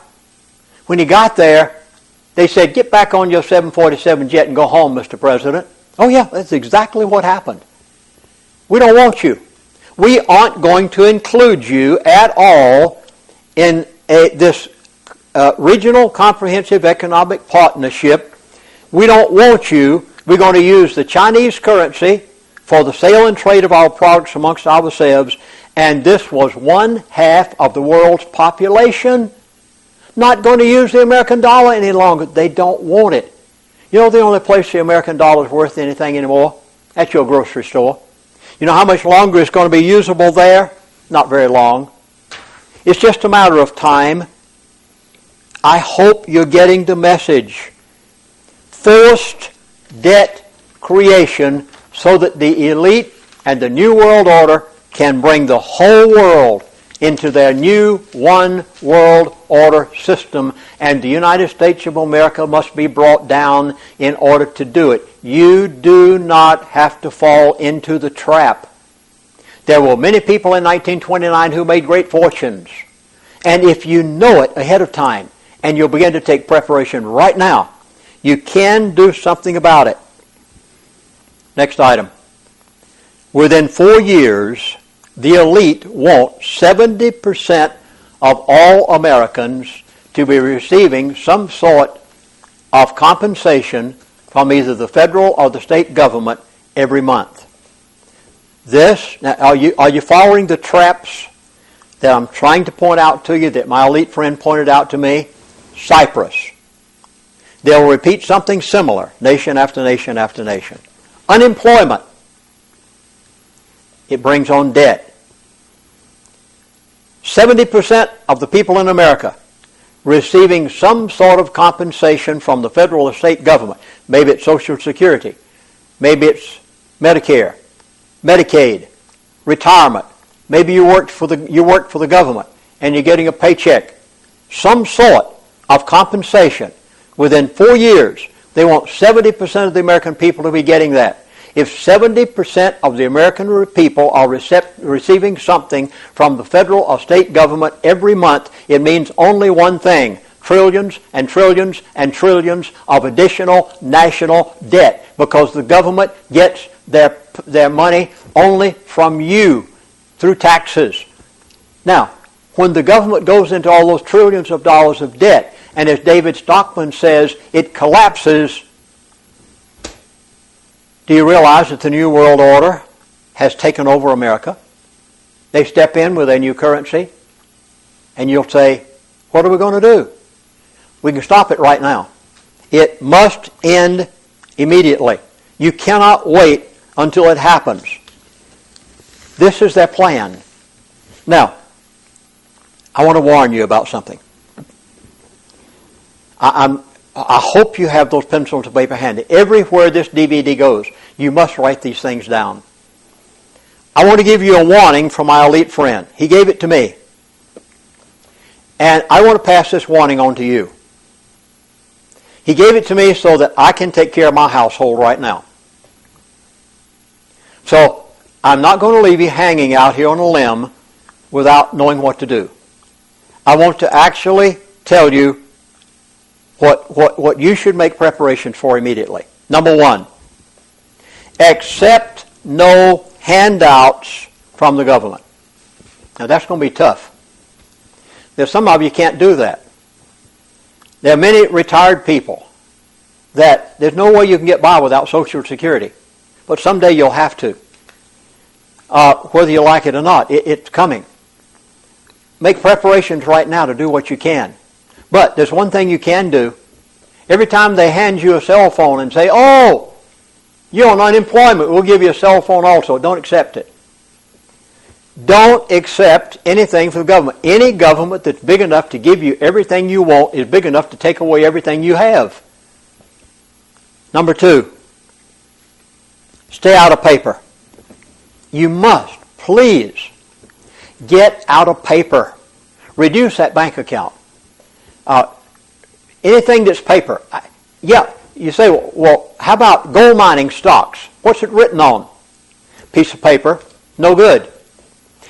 When he got there, they said, get back on your 747 jet and go home, Mr. President. Oh yeah, that's exactly what happened. We don't want you. We aren't going to include you at all in this regional comprehensive economic partnership. We don't want you. We're going to use the Chinese currency for the sale and trade of our products amongst ourselves. And this was 1/2 of the world's population not going to use the American dollar any longer. They don't want it. You know the only place the American dollar is worth anything anymore? At your grocery store. You know how much longer it's going to be usable there? Not very long. It's just a matter of time. I hope you're getting the message. Forced debt creation so that the elite and the New World Order can bring the whole world into their new one world order system, and the United States of America must be brought down in order to do it. You do not have to fall into the trap. There were many people in 1929 who made great fortunes, and if you know it ahead of time, and you'll begin to take preparation right now, you can do something about it. Next item. Within 4 years, the elite want 70% of all Americans to be receiving some sort of compensation from either the federal or the state government every month. This, now, are you following the traps that I'm trying to point out to you that my elite friend pointed out to me? Cyprus. They'll repeat something similar, nation after nation after nation. Unemployment. It brings on debt. 70% of the people in America receiving some sort of compensation from the federal or state government. Maybe it's Social Security. Maybe it's Medicare, Medicaid, retirement. Maybe you work for the government and you're getting a paycheck. Some sort of compensation. Within 4 years, they want 70% of the American people to be getting that. If 70% of the American people are receiving something from the federal or state government every month, it means only one thing: trillions and trillions and trillions of additional national debt, because the government gets their money only from you through taxes. Now, when the government goes into all those trillions of dollars of debt, and as David Stockman says, it collapses, do you realize that the New World Order has taken over America? They step in with a new currency, and you'll say, what are we going to do? We can stop it right now. It must end immediately. You cannot wait until it happens. This is their plan. Now, I want to warn you about something. I hope you have those pencils and paper handy. Everywhere this DVD goes, you must write these things down. I want to give you a warning from my elite friend. He gave it to me. And I want to pass this warning on to you. He gave it to me so that I can take care of my household right now. So, I'm not going to leave you hanging out here on a limb without knowing what to do. I want to actually tell you what you should make preparations for immediately. Number one, accept no handouts from the government. Now that's going to be tough. There's some of you can't do that. There are many retired people that there's no way you can get by without Social Security. But someday you'll have to. Whether you like it or not, it's coming. Make preparations right now to do what you can. But there's one thing you can do. Every time they hand you a cell phone and say, oh, you're on unemployment, we'll give you a cell phone also. Don't accept it. Don't accept anything from the government. Any government that's big enough to give you everything you want is big enough to take away everything you have. Number two, stay out of paper. You must, please, get out of paper. Reduce that bank account. Anything that's paper. You say, well, how about gold mining stocks? What's it written on? Piece of paper, no good.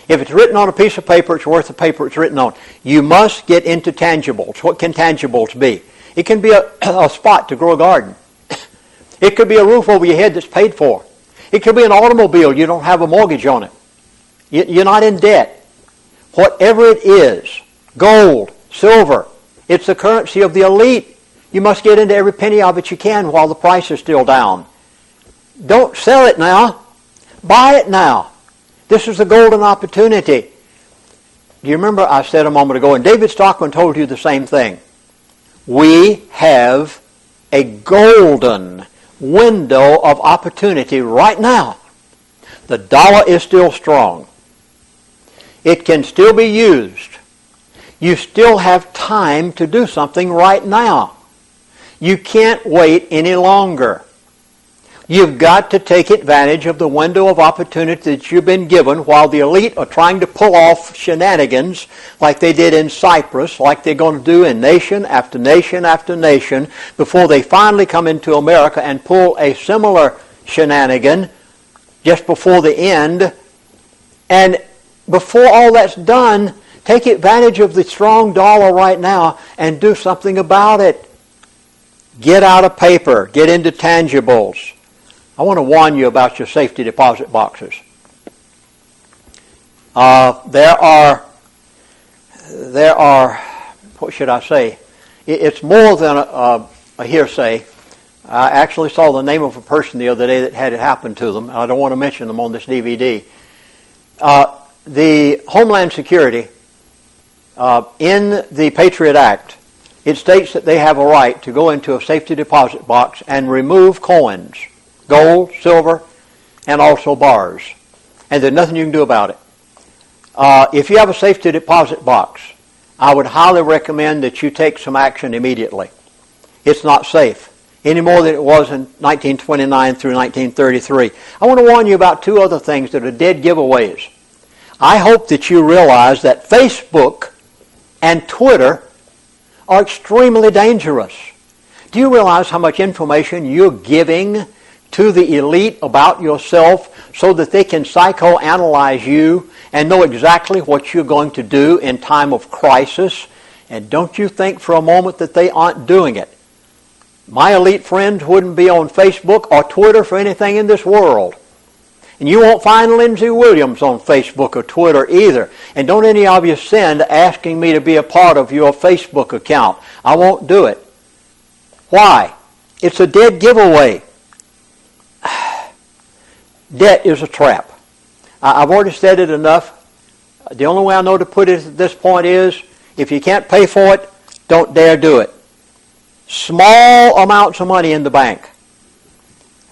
If it's written on a piece of paper, it's worth the paper it's written on. You must get into tangibles. What can tangibles be? It can be a spot to grow a garden. It could be a roof over your head that's paid for. It could be an automobile. You don't have a mortgage on it. You're not in debt. Whatever it is, gold, silver, it's the currency of the elite. You must get into every penny of it you can while the price is still down. Don't sell it now. Buy it now. This is the golden opportunity. Do you remember I said a moment ago, and David Stockman told you the same thing. We have a golden window of opportunity right now. The dollar is still strong. It can still be used. You still have time to do something right now. You can't wait any longer. You've got to take advantage of the window of opportunity that you've been given while the elite are trying to pull off shenanigans like they did in Cyprus, like they're going to do in nation after nation after nation, before they finally come into America and pull a similar shenanigan just before the end. And before all that's done, take advantage of the strong dollar right now and do something about it. Get out of paper. Get into tangibles. I want to warn you about your safety deposit boxes. There are, what should I say? It's more than a hearsay. I actually saw the name of a person the other day that had it happen to them. I don't want to mention them on this DVD. The Homeland Security, in the Patriot Act, it states that they have a right to go into a safety deposit box and remove coins, gold, silver, and also bars. And there's nothing you can do about it. If you have a safety deposit box, I would highly recommend that you take some action immediately. It's not safe, any more than it was in 1929 through 1933. I want to warn you about two other things that are dead giveaways. I hope that you realize that Facebook and Twitter are extremely dangerous. Do you realize how much information you're giving to the elite about yourself so that they can psychoanalyze you and know exactly what you're going to do in time of crisis? And don't you think for a moment that they aren't doing it. My elite friends wouldn't be on Facebook or Twitter for anything in this world. And you won't find Lindsey Williams on Facebook or Twitter either. And don't any of you send asking me to be a part of your Facebook account. I won't do it. Why? It's a dead giveaway. Debt is a trap. I've already said it enough. The only way I know to put it at this point is, if you can't pay for it, don't dare do it. Small amounts of money in the bank.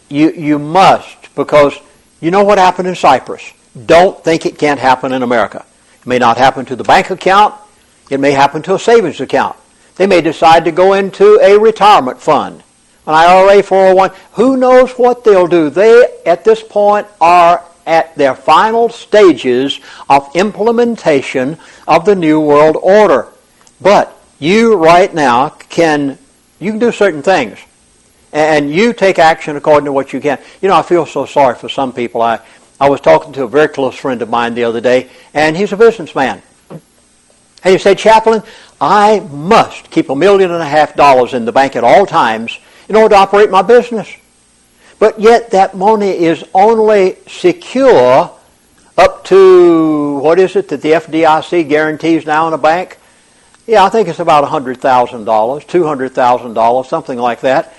You must, because you know what happened in Cyprus. Don't think it can't happen in America. It may not happen to the bank account. It may happen to a savings account. They may decide to go into a retirement fund, an IRA, 401. Who knows what they'll do? They, at this point, are at their final stages of implementation of the New World Order. But you right now you can do certain things. And you take action according to what you can. You know, I feel so sorry for some people. I was talking to a very close friend of mine the other day, and he's a businessman. And he said, Chaplain, I must keep $1.5 million in the bank at all times in order to operate my business. But yet that money is only secure up to, what is it that the FDIC guarantees now in a bank? Yeah, I think it's about $100,000, $200,000, something like that.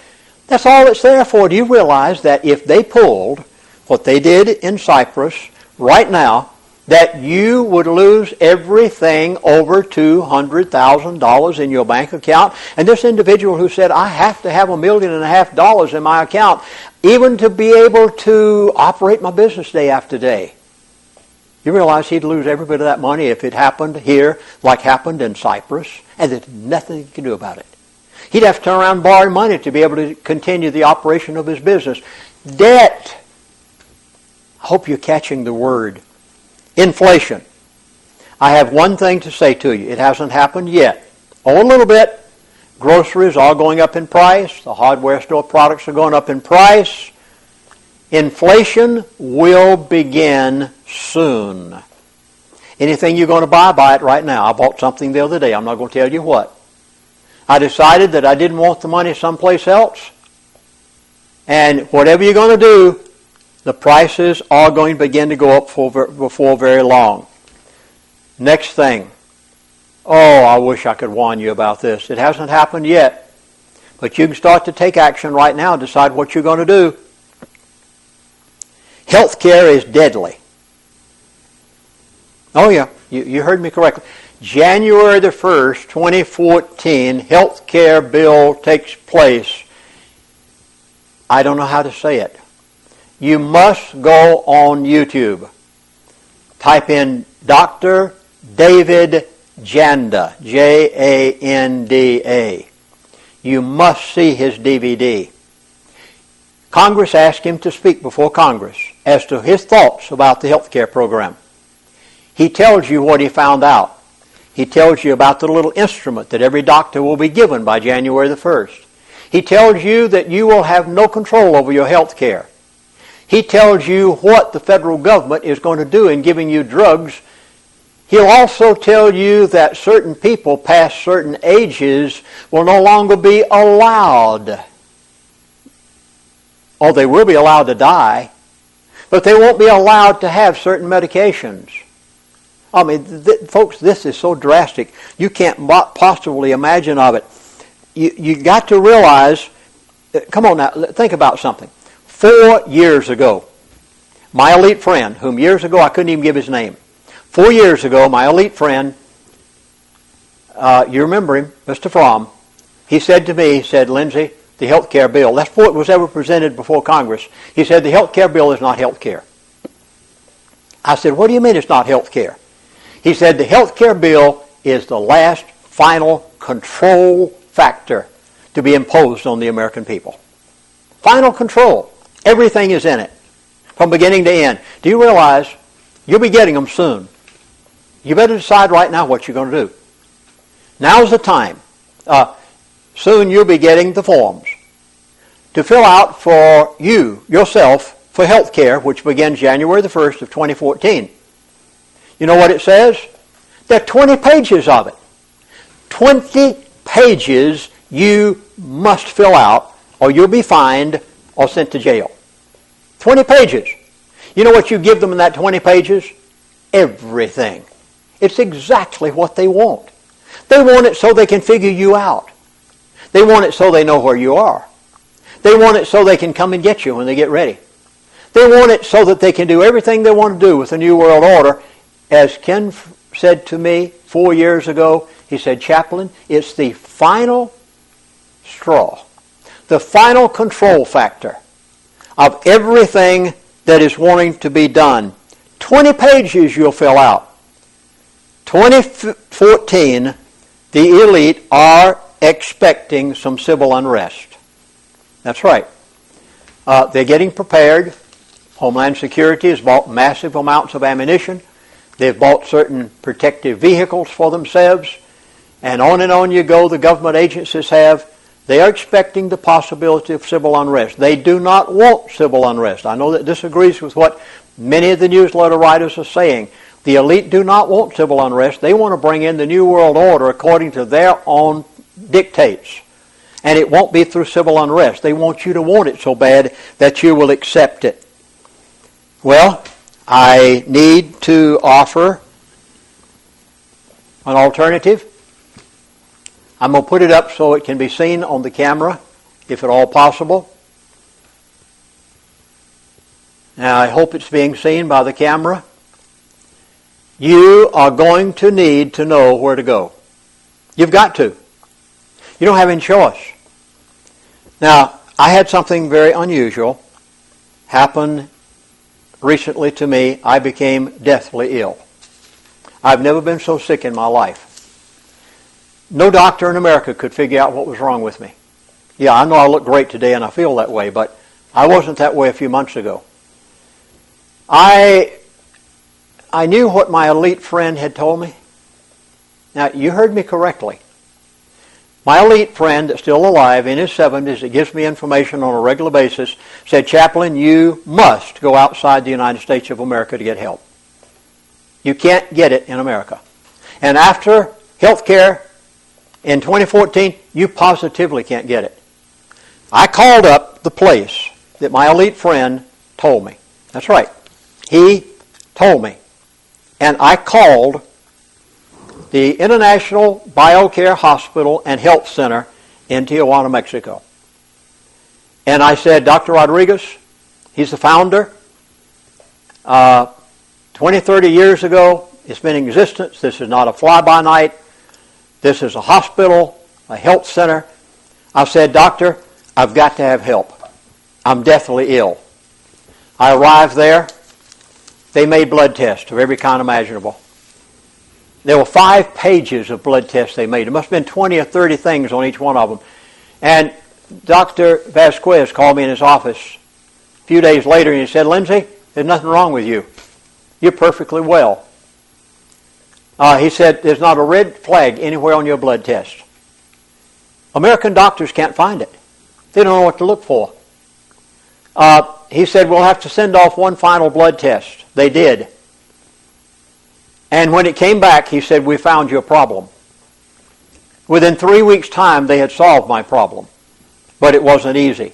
That's all it's there for. Do you realize that if they pulled what they did in Cyprus right now, that you would lose everything over $200,000 in your bank account? And this individual who said, I have to have $1.5 million in my account even to be able to operate my business day after day. You realize he'd lose every bit of that money if it happened here like happened in Cyprus, and there's nothing he can do about it. He'd have to turn around and borrow money to be able to continue the operation of his business. Debt. I hope you're catching the word. Inflation. I have one thing to say to you. It hasn't happened yet. Oh, a little bit. Groceries are going up in price. The hardware store products are going up in price. Inflation will begin soon. Anything you're going to buy it right now. I bought something the other day. I'm not going to tell you what. I decided that I didn't want the money someplace else. And whatever you're going to do, the prices are going to begin to go up before very long. Next thing. Oh, I wish I could warn you about this. It hasn't happened yet. But you can start to take action right now and decide what you're going to do. Healthcare is deadly. Oh yeah, you heard me correctly. January the 1st, 2014, health care bill takes place. I don't know how to say it. You must go on YouTube. Type in Dr. David Janda, Janda. You must see his DVD. Congress asked him to speak before Congress as to his thoughts about the health care program. He tells you what he found out. He tells you about the little instrument that every doctor will be given by January the 1st. He tells you that you will have no control over your health care. He tells you what the federal government is going to do in giving you drugs. He'll also tell you that certain people past certain ages will no longer be allowed. Oh, they will be allowed to die, but they won't be allowed to have certain medications. I mean, folks, this is so drastic. You can't possibly imagine of it. You got to realize, come on now, think about something. 4 years ago, my elite friend, whom years ago I couldn't even give his name. 4 years ago, my elite friend, you remember him, Mr. Fromm, he said to me, he said, Lindsey, the health care bill, that's before it was ever presented before Congress. He said, the health care bill is not health care. I said, what do you mean it's not health care? He said the health care bill is the last final control factor to be imposed on the American people. Final control. Everything is in it, from beginning to end. Do you realize you'll be getting them soon? You better decide right now what you're going to do. Now's the time. Soon you'll be getting the forms to fill out for yourself, for health care, which begins January the 1st of 2014. You know what it says? There are 20 pages of it. 20 pages you must fill out or you'll be fined or sent to jail. 20 pages. You know what you give them in that 20 pages? Everything. It's exactly what they want. They want it so they can figure you out. They want it so they know where you are. They want it so they can come and get you when they get ready. They want it so that they can do everything they want to do with the New World Order. As Ken said to me 4 years ago, he said, Chaplain, it's the final straw, the final control factor of everything that is wanting to be done. 20 pages you'll fill out. 2014, the elite are expecting some civil unrest. That's right. They're getting prepared. Homeland Security has bought massive amounts of ammunition. They've bought certain protective vehicles for themselves. And on you go, the government agencies have. They are expecting the possibility of civil unrest. They do not want civil unrest. I know that disagrees with what many of the newsletter writers are saying. The elite do not want civil unrest. They want to bring in the New World Order according to their own dictates. And it won't be through civil unrest. They want you to want it so bad that you will accept it. Well, I need to offer an alternative. I'm going to put it up so it can be seen on the camera, if at all possible. Now, I hope it's being seen by the camera. You are going to need to know where to go. You've got to. You don't have any choice. Now, I had something very unusual happen recently to me. I became deathly ill. I've never been so sick in my life. No doctor in America could figure out what was wrong with me. Yeah, I know I look great today and I feel that way, but I wasn't that way a few months ago. I knew what my elite friend had told me. Now, you heard me correctly. My elite friend that's still alive in his 70s, that gives me information on a regular basis, said, Chaplain, you must go outside the United States of America to get help. You can't get it in America. And after health care in 2014, you positively can't get it. I called up the place that my elite friend told me. That's right. He told me. And I called the International BioCare Hospital and Health Center in Tijuana, Mexico. And I said, Dr. Rodriguez, he's the founder. 20, 30 years ago, it's been in existence. This is not a fly-by-night. This is a hospital, a health center. I said, Doctor, I've got to have help. I'm deathly ill. I arrived there. They made blood tests of every kind imaginable. There were 5 pages of blood tests they made. There must have been 20 or 30 things on each one of them. And Dr. Vasquez called me in his office a few days later and he said, Lindsey, there's nothing wrong with you. You're perfectly well. He said, there's not a red flag anywhere on your blood test. American doctors can't find it. They don't know what to look for. He said, we'll have to send off one final blood test. They did. And when it came back, he said, we found your problem. Within 3 weeks' time, they had solved my problem. But it wasn't easy.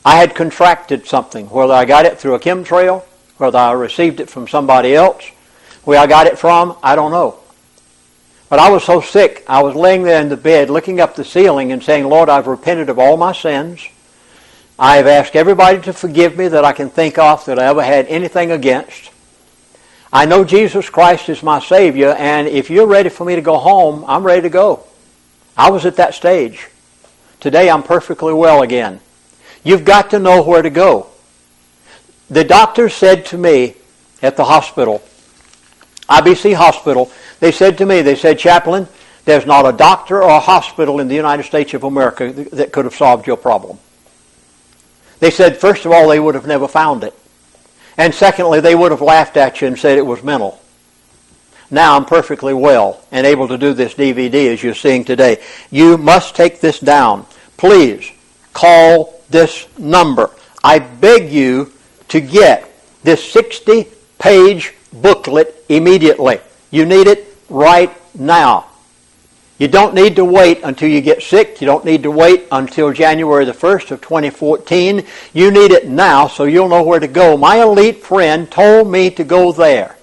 I had contracted something, whether I got it through a chemtrail, whether I received it from somebody else, where I got it from, I don't know. But I was so sick, I was laying there in the bed, looking up the ceiling and saying, Lord, I've repented of all my sins. I've asked everybody to forgive me that I can think of that I ever had anything against. I know Jesus Christ is my Savior, and if you're ready for me to go home, I'm ready to go. I was at that stage. Today I'm perfectly well again. You've got to know where to go. The doctor said to me at the hospital, IBC Hospital, they said to me, they said, Chaplain, there's not a doctor or a hospital in the United States of America that could have solved your problem. They said, first of all, they would have never found it. And secondly, they would have laughed at you and said it was mental. Now I'm perfectly well and able to do this DVD as you're seeing today. You must take this down. Please call this number. I beg you to get this 60-page booklet immediately. You need it right now. You don't need to wait until you get sick. You don't need to wait until January the 1st of 2014. You need it now so you'll know where to go. My elite friend told me to go there.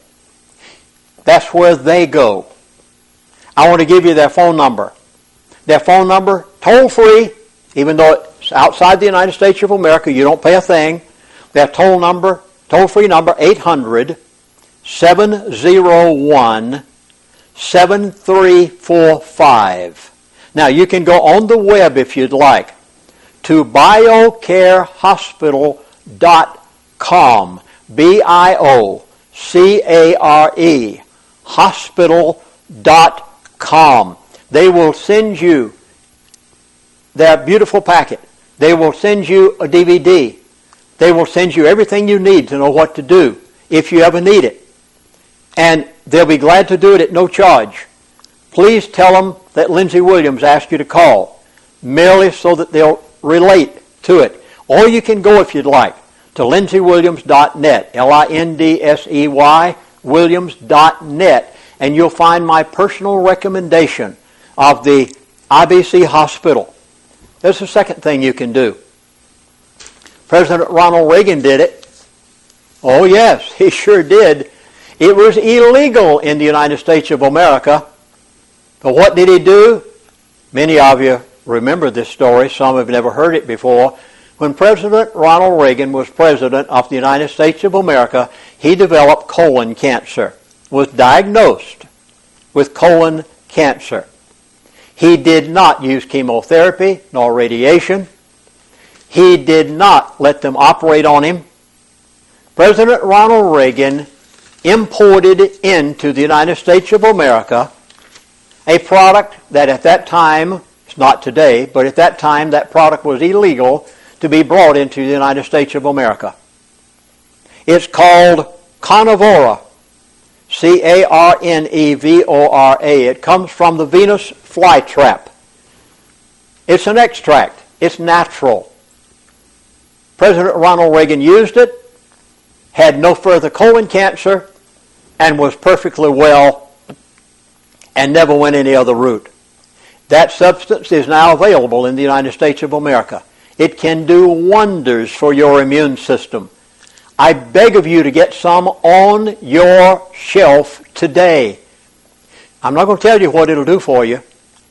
That's where they go. I want to give you their phone number. Their phone number, toll free, even though it's outside the United States of America, you don't pay a thing. Their toll free number, 800-701-7345. Now, you can go on the web if you'd like to biocarehospital.com, B-I-O-C-A-R-E, hospital.com. They will send you their beautiful packet. They will send you a DVD. They will send you everything you need to know what to do if you ever need it. And they'll be glad to do it at no charge. Please tell them that Lindsey Williams asked you to call, merely so that they'll relate to it. Or you can go, if you'd like, to lindseywilliams.net, L-I-N-D-S-E-Y, Williams.net, and you'll find my personal recommendation of the IBC hospital. There's the second thing you can do. President Ronald Reagan did it. Oh yes, he sure did. It was illegal in the United States of America. But what did he do? Many of you remember this story. Some have never heard it before. When President Ronald Reagan was president of the United States of America, he developed colon cancer, was diagnosed with colon cancer. He did not use chemotherapy nor radiation. He did not let them operate on him. President Ronald Reagan imported into the United States of America a product that at that time, it's not today, but at that time that product was illegal to be brought into the United States of America. It's called Carnivora, C-A-R-N-E-V-O-R-A. It comes from the Venus flytrap. It's an extract. It's natural. President Ronald Reagan used it, had no further colon cancer, and was perfectly well and never went any other route. That substance is now available in the United States of America. It can do wonders for your immune system. I beg of you to get some on your shelf today. I'm not going to tell you what it'll do for you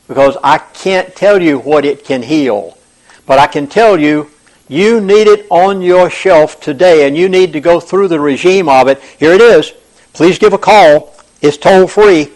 because I can't tell you what it can heal. But I can tell you, you need it on your shelf today, and you need to go through the regime of it. Here it is. Please give a call. It's toll free.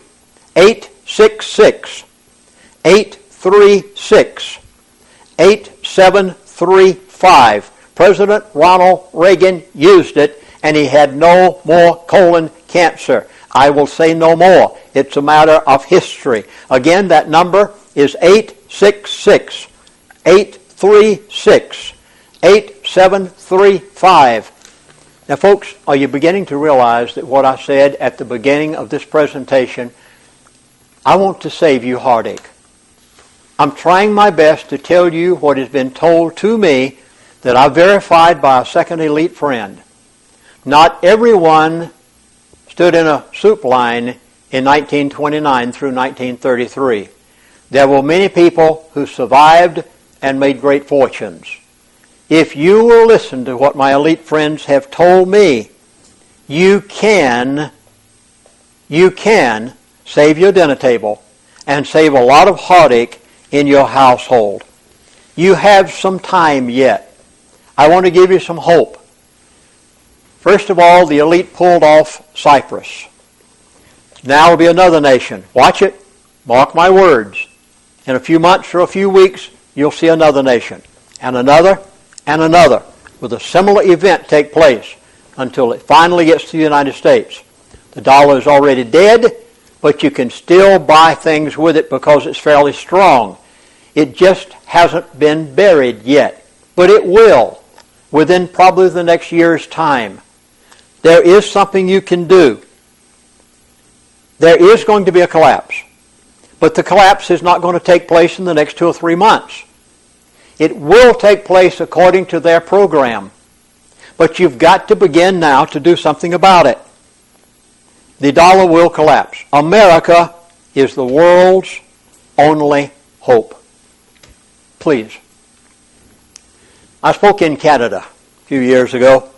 866-836-8735. President Ronald Reagan used it, and he had no more colon cancer. I will say no more. It's a matter of history. Again, that number is 866-836-8735. Now, folks, are you beginning to realize that what I said at the beginning of this presentation, I want to save you heartache. I'm trying my best to tell you what has been told to me that I verified by a second elite friend. Not everyone stood in a soup line in 1929 through 1933. There were many people who survived and made great fortunes. If you will listen to what my elite friends have told me, you can save your dinner table and save a lot of heartache in your household. You have some time yet. I want to give you some hope. First of all, the elite pulled off Cyprus. Now will be another nation. Watch it. Mark my words. In a few months or a few weeks, you'll see another nation. And another, and another. With a similar event take place until it finally gets to the United States. The dollar is already dead, but you can still buy things with it because it's fairly strong. It just hasn't been buried yet. But it will, within probably the next year's time. There is something you can do. There is going to be a collapse. But the collapse is not going to take place in the next 2 or 3 months. It will take place according to their program. But you've got to begin now to do something about it. The dollar will collapse. America is the world's only hope. Please. I spoke in Canada a few years ago,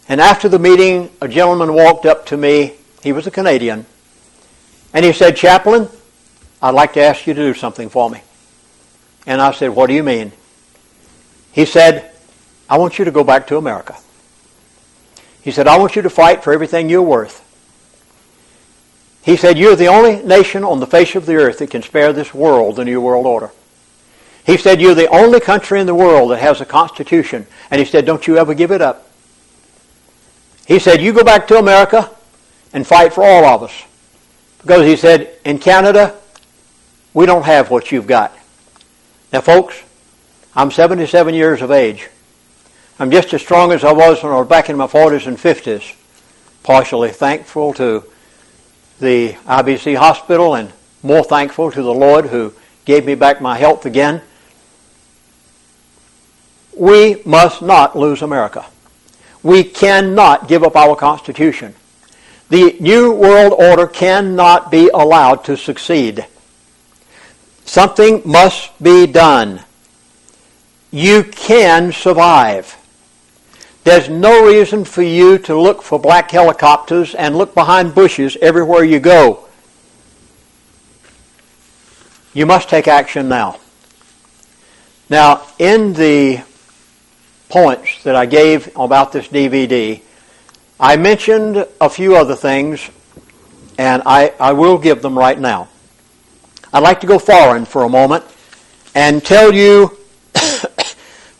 and after the meeting, a gentleman walked up to me. He was a Canadian, and he said, "Chaplain, I'd like to ask you to do something for me." And I said, "What do you mean?" He said, "I want you to go back to America." He said, "I want you to fight for everything you're worth." He said, "You're the only nation on the face of the earth that can spare this world the New World Order." He said, "You're the only country in the world that has a constitution." And he said, "Don't you ever give it up." He said, "You go back to America and fight for all of us." Because he said, "In Canada, we don't have what you've got." Now, folks, I'm 77 years of age. I'm just as strong as I was when I was back in my 40s and 50s. Partially thankful to the IBC hospital and more thankful to the Lord who gave me back my health again. We must not lose America. We cannot give up our Constitution. The New World Order cannot be allowed to succeed. Something must be done. You can survive. There's no reason for you to look for black helicopters and look behind bushes everywhere you go. You must take action now. Now, in the points that I gave about this DVD, I mentioned a few other things, and I will give them right now. I'd like to go foreign for a moment and tell you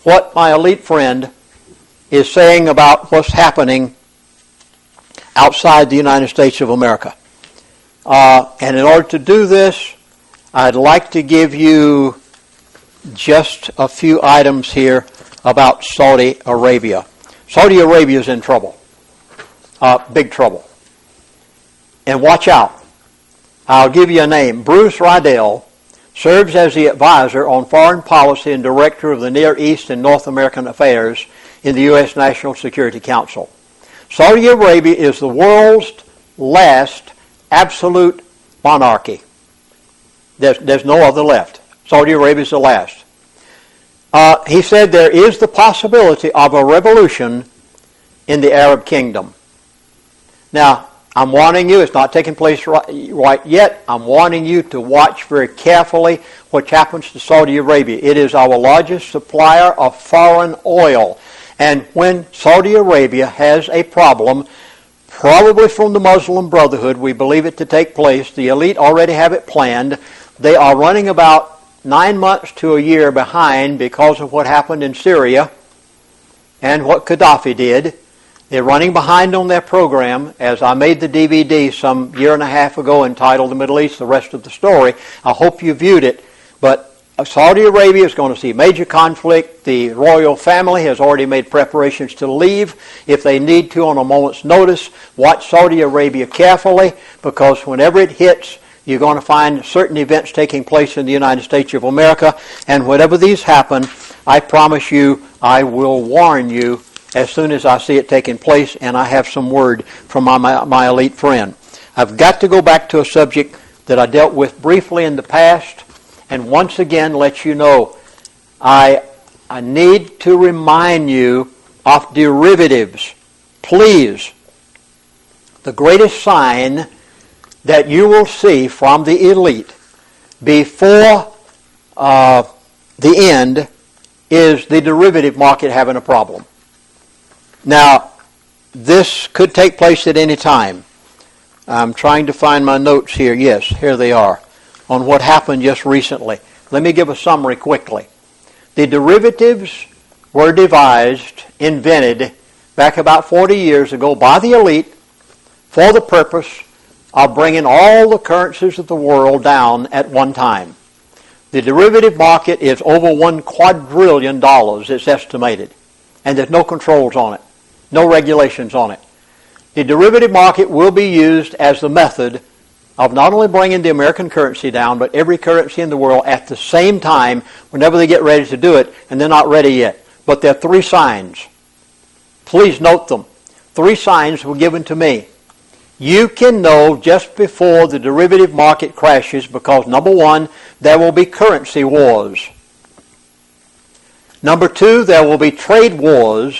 what my elite friend is saying about what's happening outside the United States of America. And in order to do this, I'd like to give you just a few items here about Saudi Arabia. Saudi Arabia is in trouble, big trouble. And watch out. I'll give you a name. Bruce Riedel serves as the advisor on foreign policy and director of the Near East and North American Affairs in the U.S. National Security Council. Saudi Arabia is the world's last absolute monarchy. There's no other left. Saudi Arabia is the last. He said there is the possibility of a revolution in the Arab kingdom. Now, I'm warning you, it's not taking place right yet. I'm warning you to watch very carefully what happens to Saudi Arabia. It is our largest supplier of foreign oil. And when Saudi Arabia has a problem, probably from the Muslim Brotherhood, we believe it to take place. The elite already have it planned. They are running about 9 months to a year behind because of what happened in Syria and what Gaddafi did. They're running behind on their program. As I made the DVD some year and a half ago entitled The Middle East, the Rest of the Story. I hope you viewed it. But Saudi Arabia is going to see major conflict. The royal family has already made preparations to leave if they need to on a moment's notice. Watch Saudi Arabia carefully, because whenever it hits, you're going to find certain events taking place in the United States of America. And whenever these happen, I promise you, I will warn you as soon as I see it taking place, and I have some word from my elite friend. I've got to go back to a subject that I dealt with briefly in the past, and once again let you know, I need to remind you of derivatives. Please, the greatest sign that you will see from the elite before the end is the derivative market having a problem. Now, this could take place at any time. I'm trying to find my notes here. Yes, here they are, on what happened just recently. Let me give a summary quickly. The derivatives were devised, invented, back about 40 years ago by the elite for the purpose of bringing all the currencies of the world down at one time. The derivative market is over $1 quadrillion, it's estimated, and there's no controls on it. No regulations on it. The derivative market will be used as the method of not only bringing the American currency down, but every currency in the world at the same time whenever they get ready to do it, and they're not ready yet. But there are 3 signs. Please note them. 3 signs were given to me. You can know just before the derivative market crashes because, number one, there will be currency wars. Number two, there will be trade wars.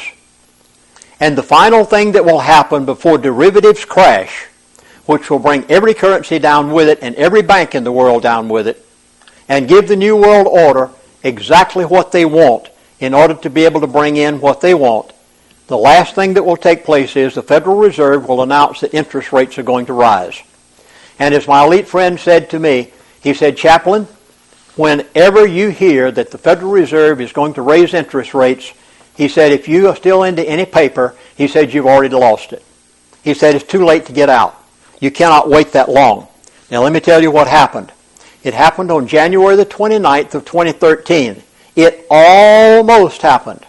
And the final thing that will happen before derivatives crash, which will bring every currency down with it and every bank in the world down with it, and give the New World Order exactly what they want in order to be able to bring in what they want, the last thing that will take place is the Federal Reserve will announce that interest rates are going to rise. And as my elite friend said to me, he said, Chaplain, whenever you hear that the Federal Reserve is going to raise interest rates, he said, if you are still into any paper, he said, you've already lost it. He said, it's too late to get out. You cannot wait that long. Now let me tell you what happened. It happened on January the 29th of 2013. It almost happened.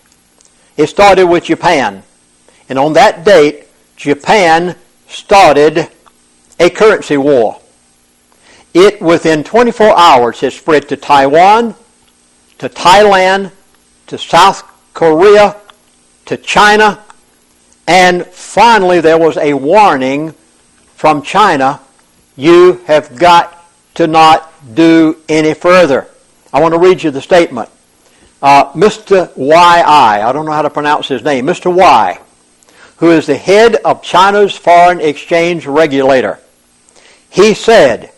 It started with Japan. And on that date, Japan started a currency war. It, within 24 hours, has spread to Taiwan, to Thailand, to South Korea, to China, and finally there was a warning from China, you have got to not do any further. I want to read you the statement. Mr. I don't know how to pronounce his name, Mr. Y, who is the head of China's foreign exchange regulator, he said,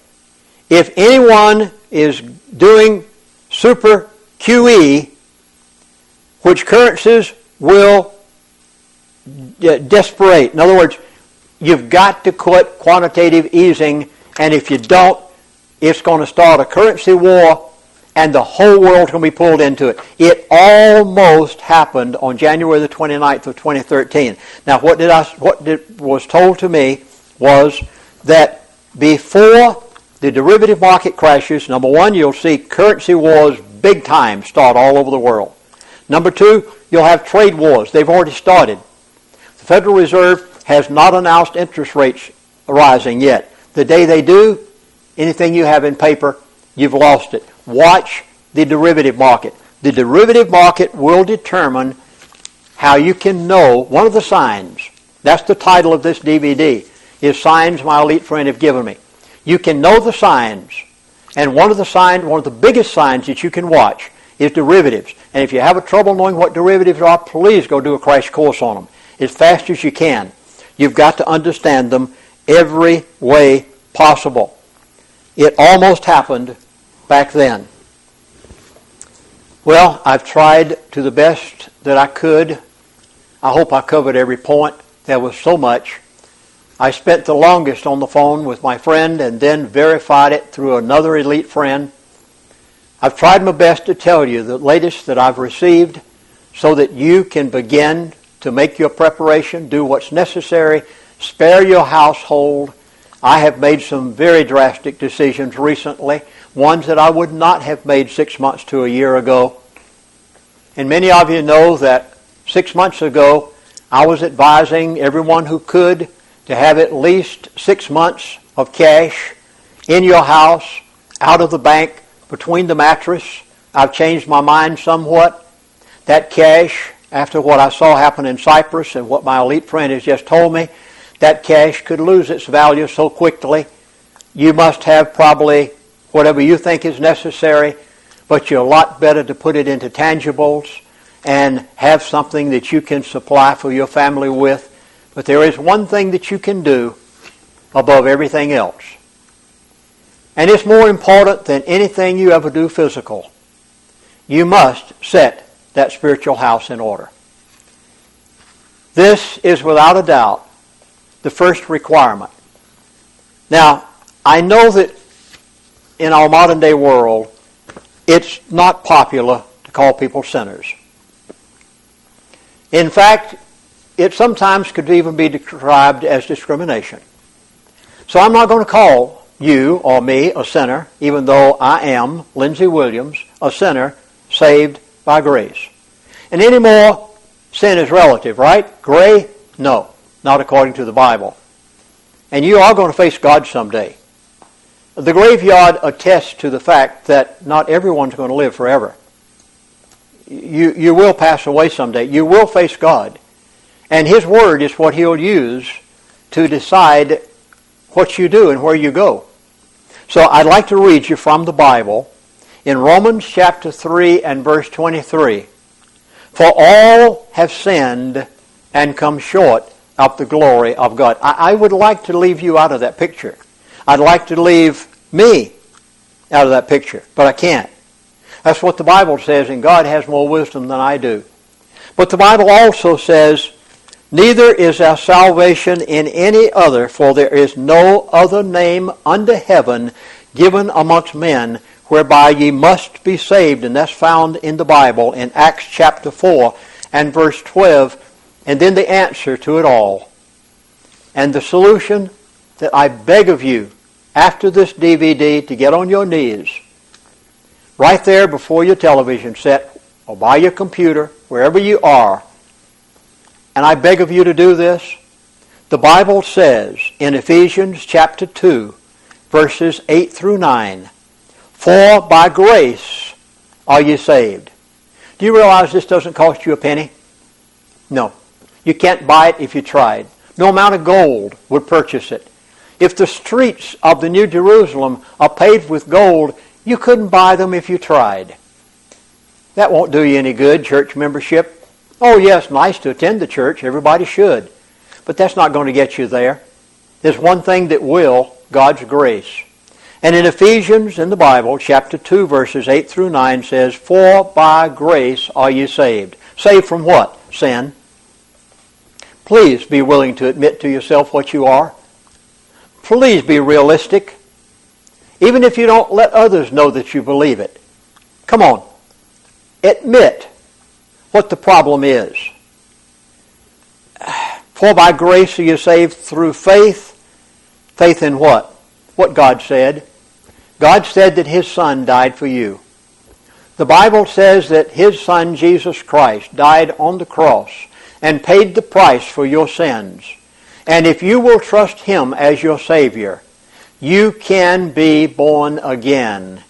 if anyone is doing super QE, which currencies will disparate. In other words, you've got to quit quantitative easing, and if you don't, it's going to start a currency war, and the whole world's going to be pulled into it. It almost happened on January the 29th of 2013. Now, what was told to me was that before the derivative market crashes, number one, you'll see currency wars big time start all over the world. Number two, you'll have trade wars. They've already started. The Federal Reserve has not announced interest rates rising yet. The day they do, anything you have in paper, you've lost it. Watch the derivative market. The derivative market will determine how you can know. One of the signs, that's the title of this DVD, is Signs My Elite Friend Have Given Me. You can know the signs. And one of the biggest signs that you can watch is derivatives. And if you have a trouble knowing what derivatives are, please go do a crash course on them as fast as you can. You've got to understand them every way possible. It almost happened back then. Well, I've tried to the best that I could. I hope I covered every point. There was so much. I spent the longest on the phone with my friend and then verified it through another elite friend. I've tried my best to tell you the latest that I've received so that you can begin to make your preparation, do what's necessary, spare your household. I have made some very drastic decisions recently, ones that I would not have made 6 months to a year ago. And many of you know that 6 months ago, I was advising everyone who could to have at least 6 months of cash in your house, out of the bank, between the mattress. I've changed my mind somewhat. That cash, after what I saw happen in Cyprus and what my elite friend has just told me, that cash could lose its value so quickly. You must have probably whatever you think is necessary, but you're a lot better to put it into tangibles and have something that you can supply for your family with. But there is one thing that you can do above everything else. And it's more important than anything you ever do physical. You must set that spiritual house in order. This is without a doubt the first requirement. Now, I know that in our modern day world, it's not popular to call people sinners. In fact, it sometimes could even be described as discrimination. So I'm not going to call you or me a sinner, even though I am, Lindsey Williams, a sinner saved by grace. And anymore, sin is relative, right? Gray? No, not according to the Bible. And you are going to face God someday. The graveyard attests to the fact that not everyone's going to live forever. You will pass away someday. You will face God. And His Word is what He'll use to decide what you do and where you go. So I'd like to read you from the Bible in Romans chapter 3 and verse 23. For all have sinned and come short of the glory of God. I would like to leave you out of that picture. I'd like to leave me out of that picture, but I can't. That's what the Bible says, and God has more wisdom than I do. But the Bible also says, neither is our salvation in any other, for there is no other name under heaven given amongst men whereby ye must be saved. And that's found in the Bible in Acts chapter 4 and verse 12. And then the answer to it all. And the solution that I beg of you after this DVD to get on your knees, right there before your television set or by your computer, wherever you are, and I beg of you to do this. The Bible says in Ephesians chapter 2, verses 8 through 9, for by grace are you saved. Do you realize this doesn't cost you a penny? No. You can't buy it if you tried. No amount of gold would purchase it. If the streets of the New Jerusalem are paved with gold, you couldn't buy them if you tried. That won't do you any good, church membership. Oh yes, nice to attend the church. Everybody should. But that's not going to get you there. There's one thing that will, God's grace. And in Ephesians, in the Bible, chapter 2, verses 8 through 9 says, for by grace are you saved. Saved from what? Sin. Please be willing to admit to yourself what you are. Please be realistic. Even if you don't let others know that you believe it. Come on. Admit what the problem is. For by grace are you saved through faith. Faith in what? What God said. God said that His Son died for you. The Bible says that His Son, Jesus Christ, died on the cross and paid the price for your sins. And if you will trust Him as your Savior, you can be born again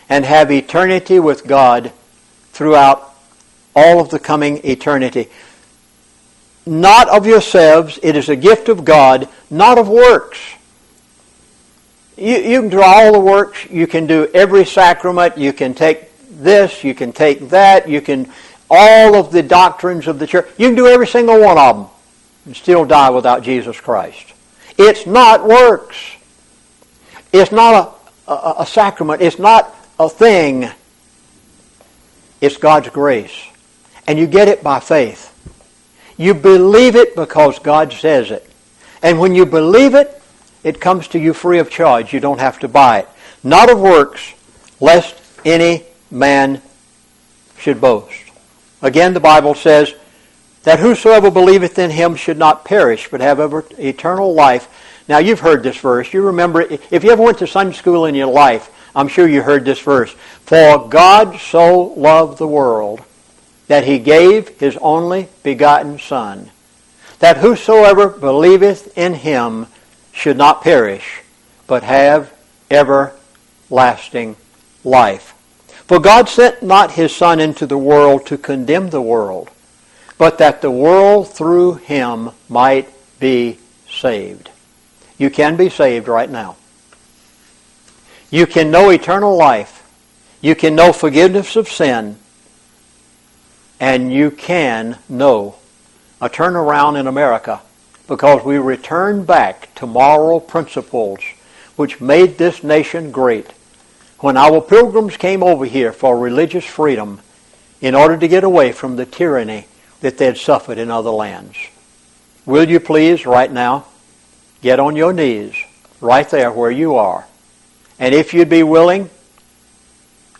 and have eternity with God throughout all of the coming eternity. Not of yourselves, it is a gift of God, not of works. You can do all the works, you can do every sacrament, you can take this, you can take that, you can, all of the doctrines of the church, you can do every single one of them and still die without Jesus Christ. It's not works. It's not a sacrament. It's not a thing. It's God's grace. And you get it by faith. You believe it because God says it. And when you believe it, it comes to you free of charge. You don't have to buy it. Not of works, lest any man should boast. Again, the Bible says that whosoever believeth in Him should not perish, but have eternal life. Now, you've heard this verse. You remember it. If you ever went to Sunday school in your life, I'm sure you heard this verse. For God so loved the world that He gave His only begotten Son, that whosoever believeth in Him should not perish, but have everlasting life. For God sent not His Son into the world to condemn the world, but that the world through Him might be saved. You can be saved right now. You can know eternal life. You can know forgiveness of sin. And you can know a turnaround in America, because we return back to moral principles which made this nation great when our pilgrims came over here for religious freedom in order to get away from the tyranny that they had suffered in other lands. Will you please, right now, get on your knees right there where you are. And if you'd be willing,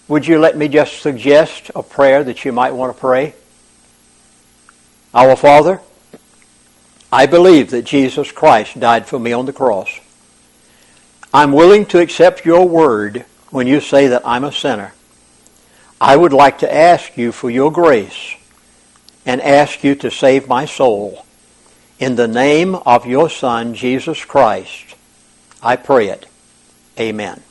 would you let me just suggest a prayer that you might want to pray? Our Father, I believe that Jesus Christ died for me on the cross. I'm willing to accept your word when you say that I'm a sinner. I would like to ask you for your grace and ask you to save my soul. In the name of your Son, Jesus Christ, I pray it. Amen.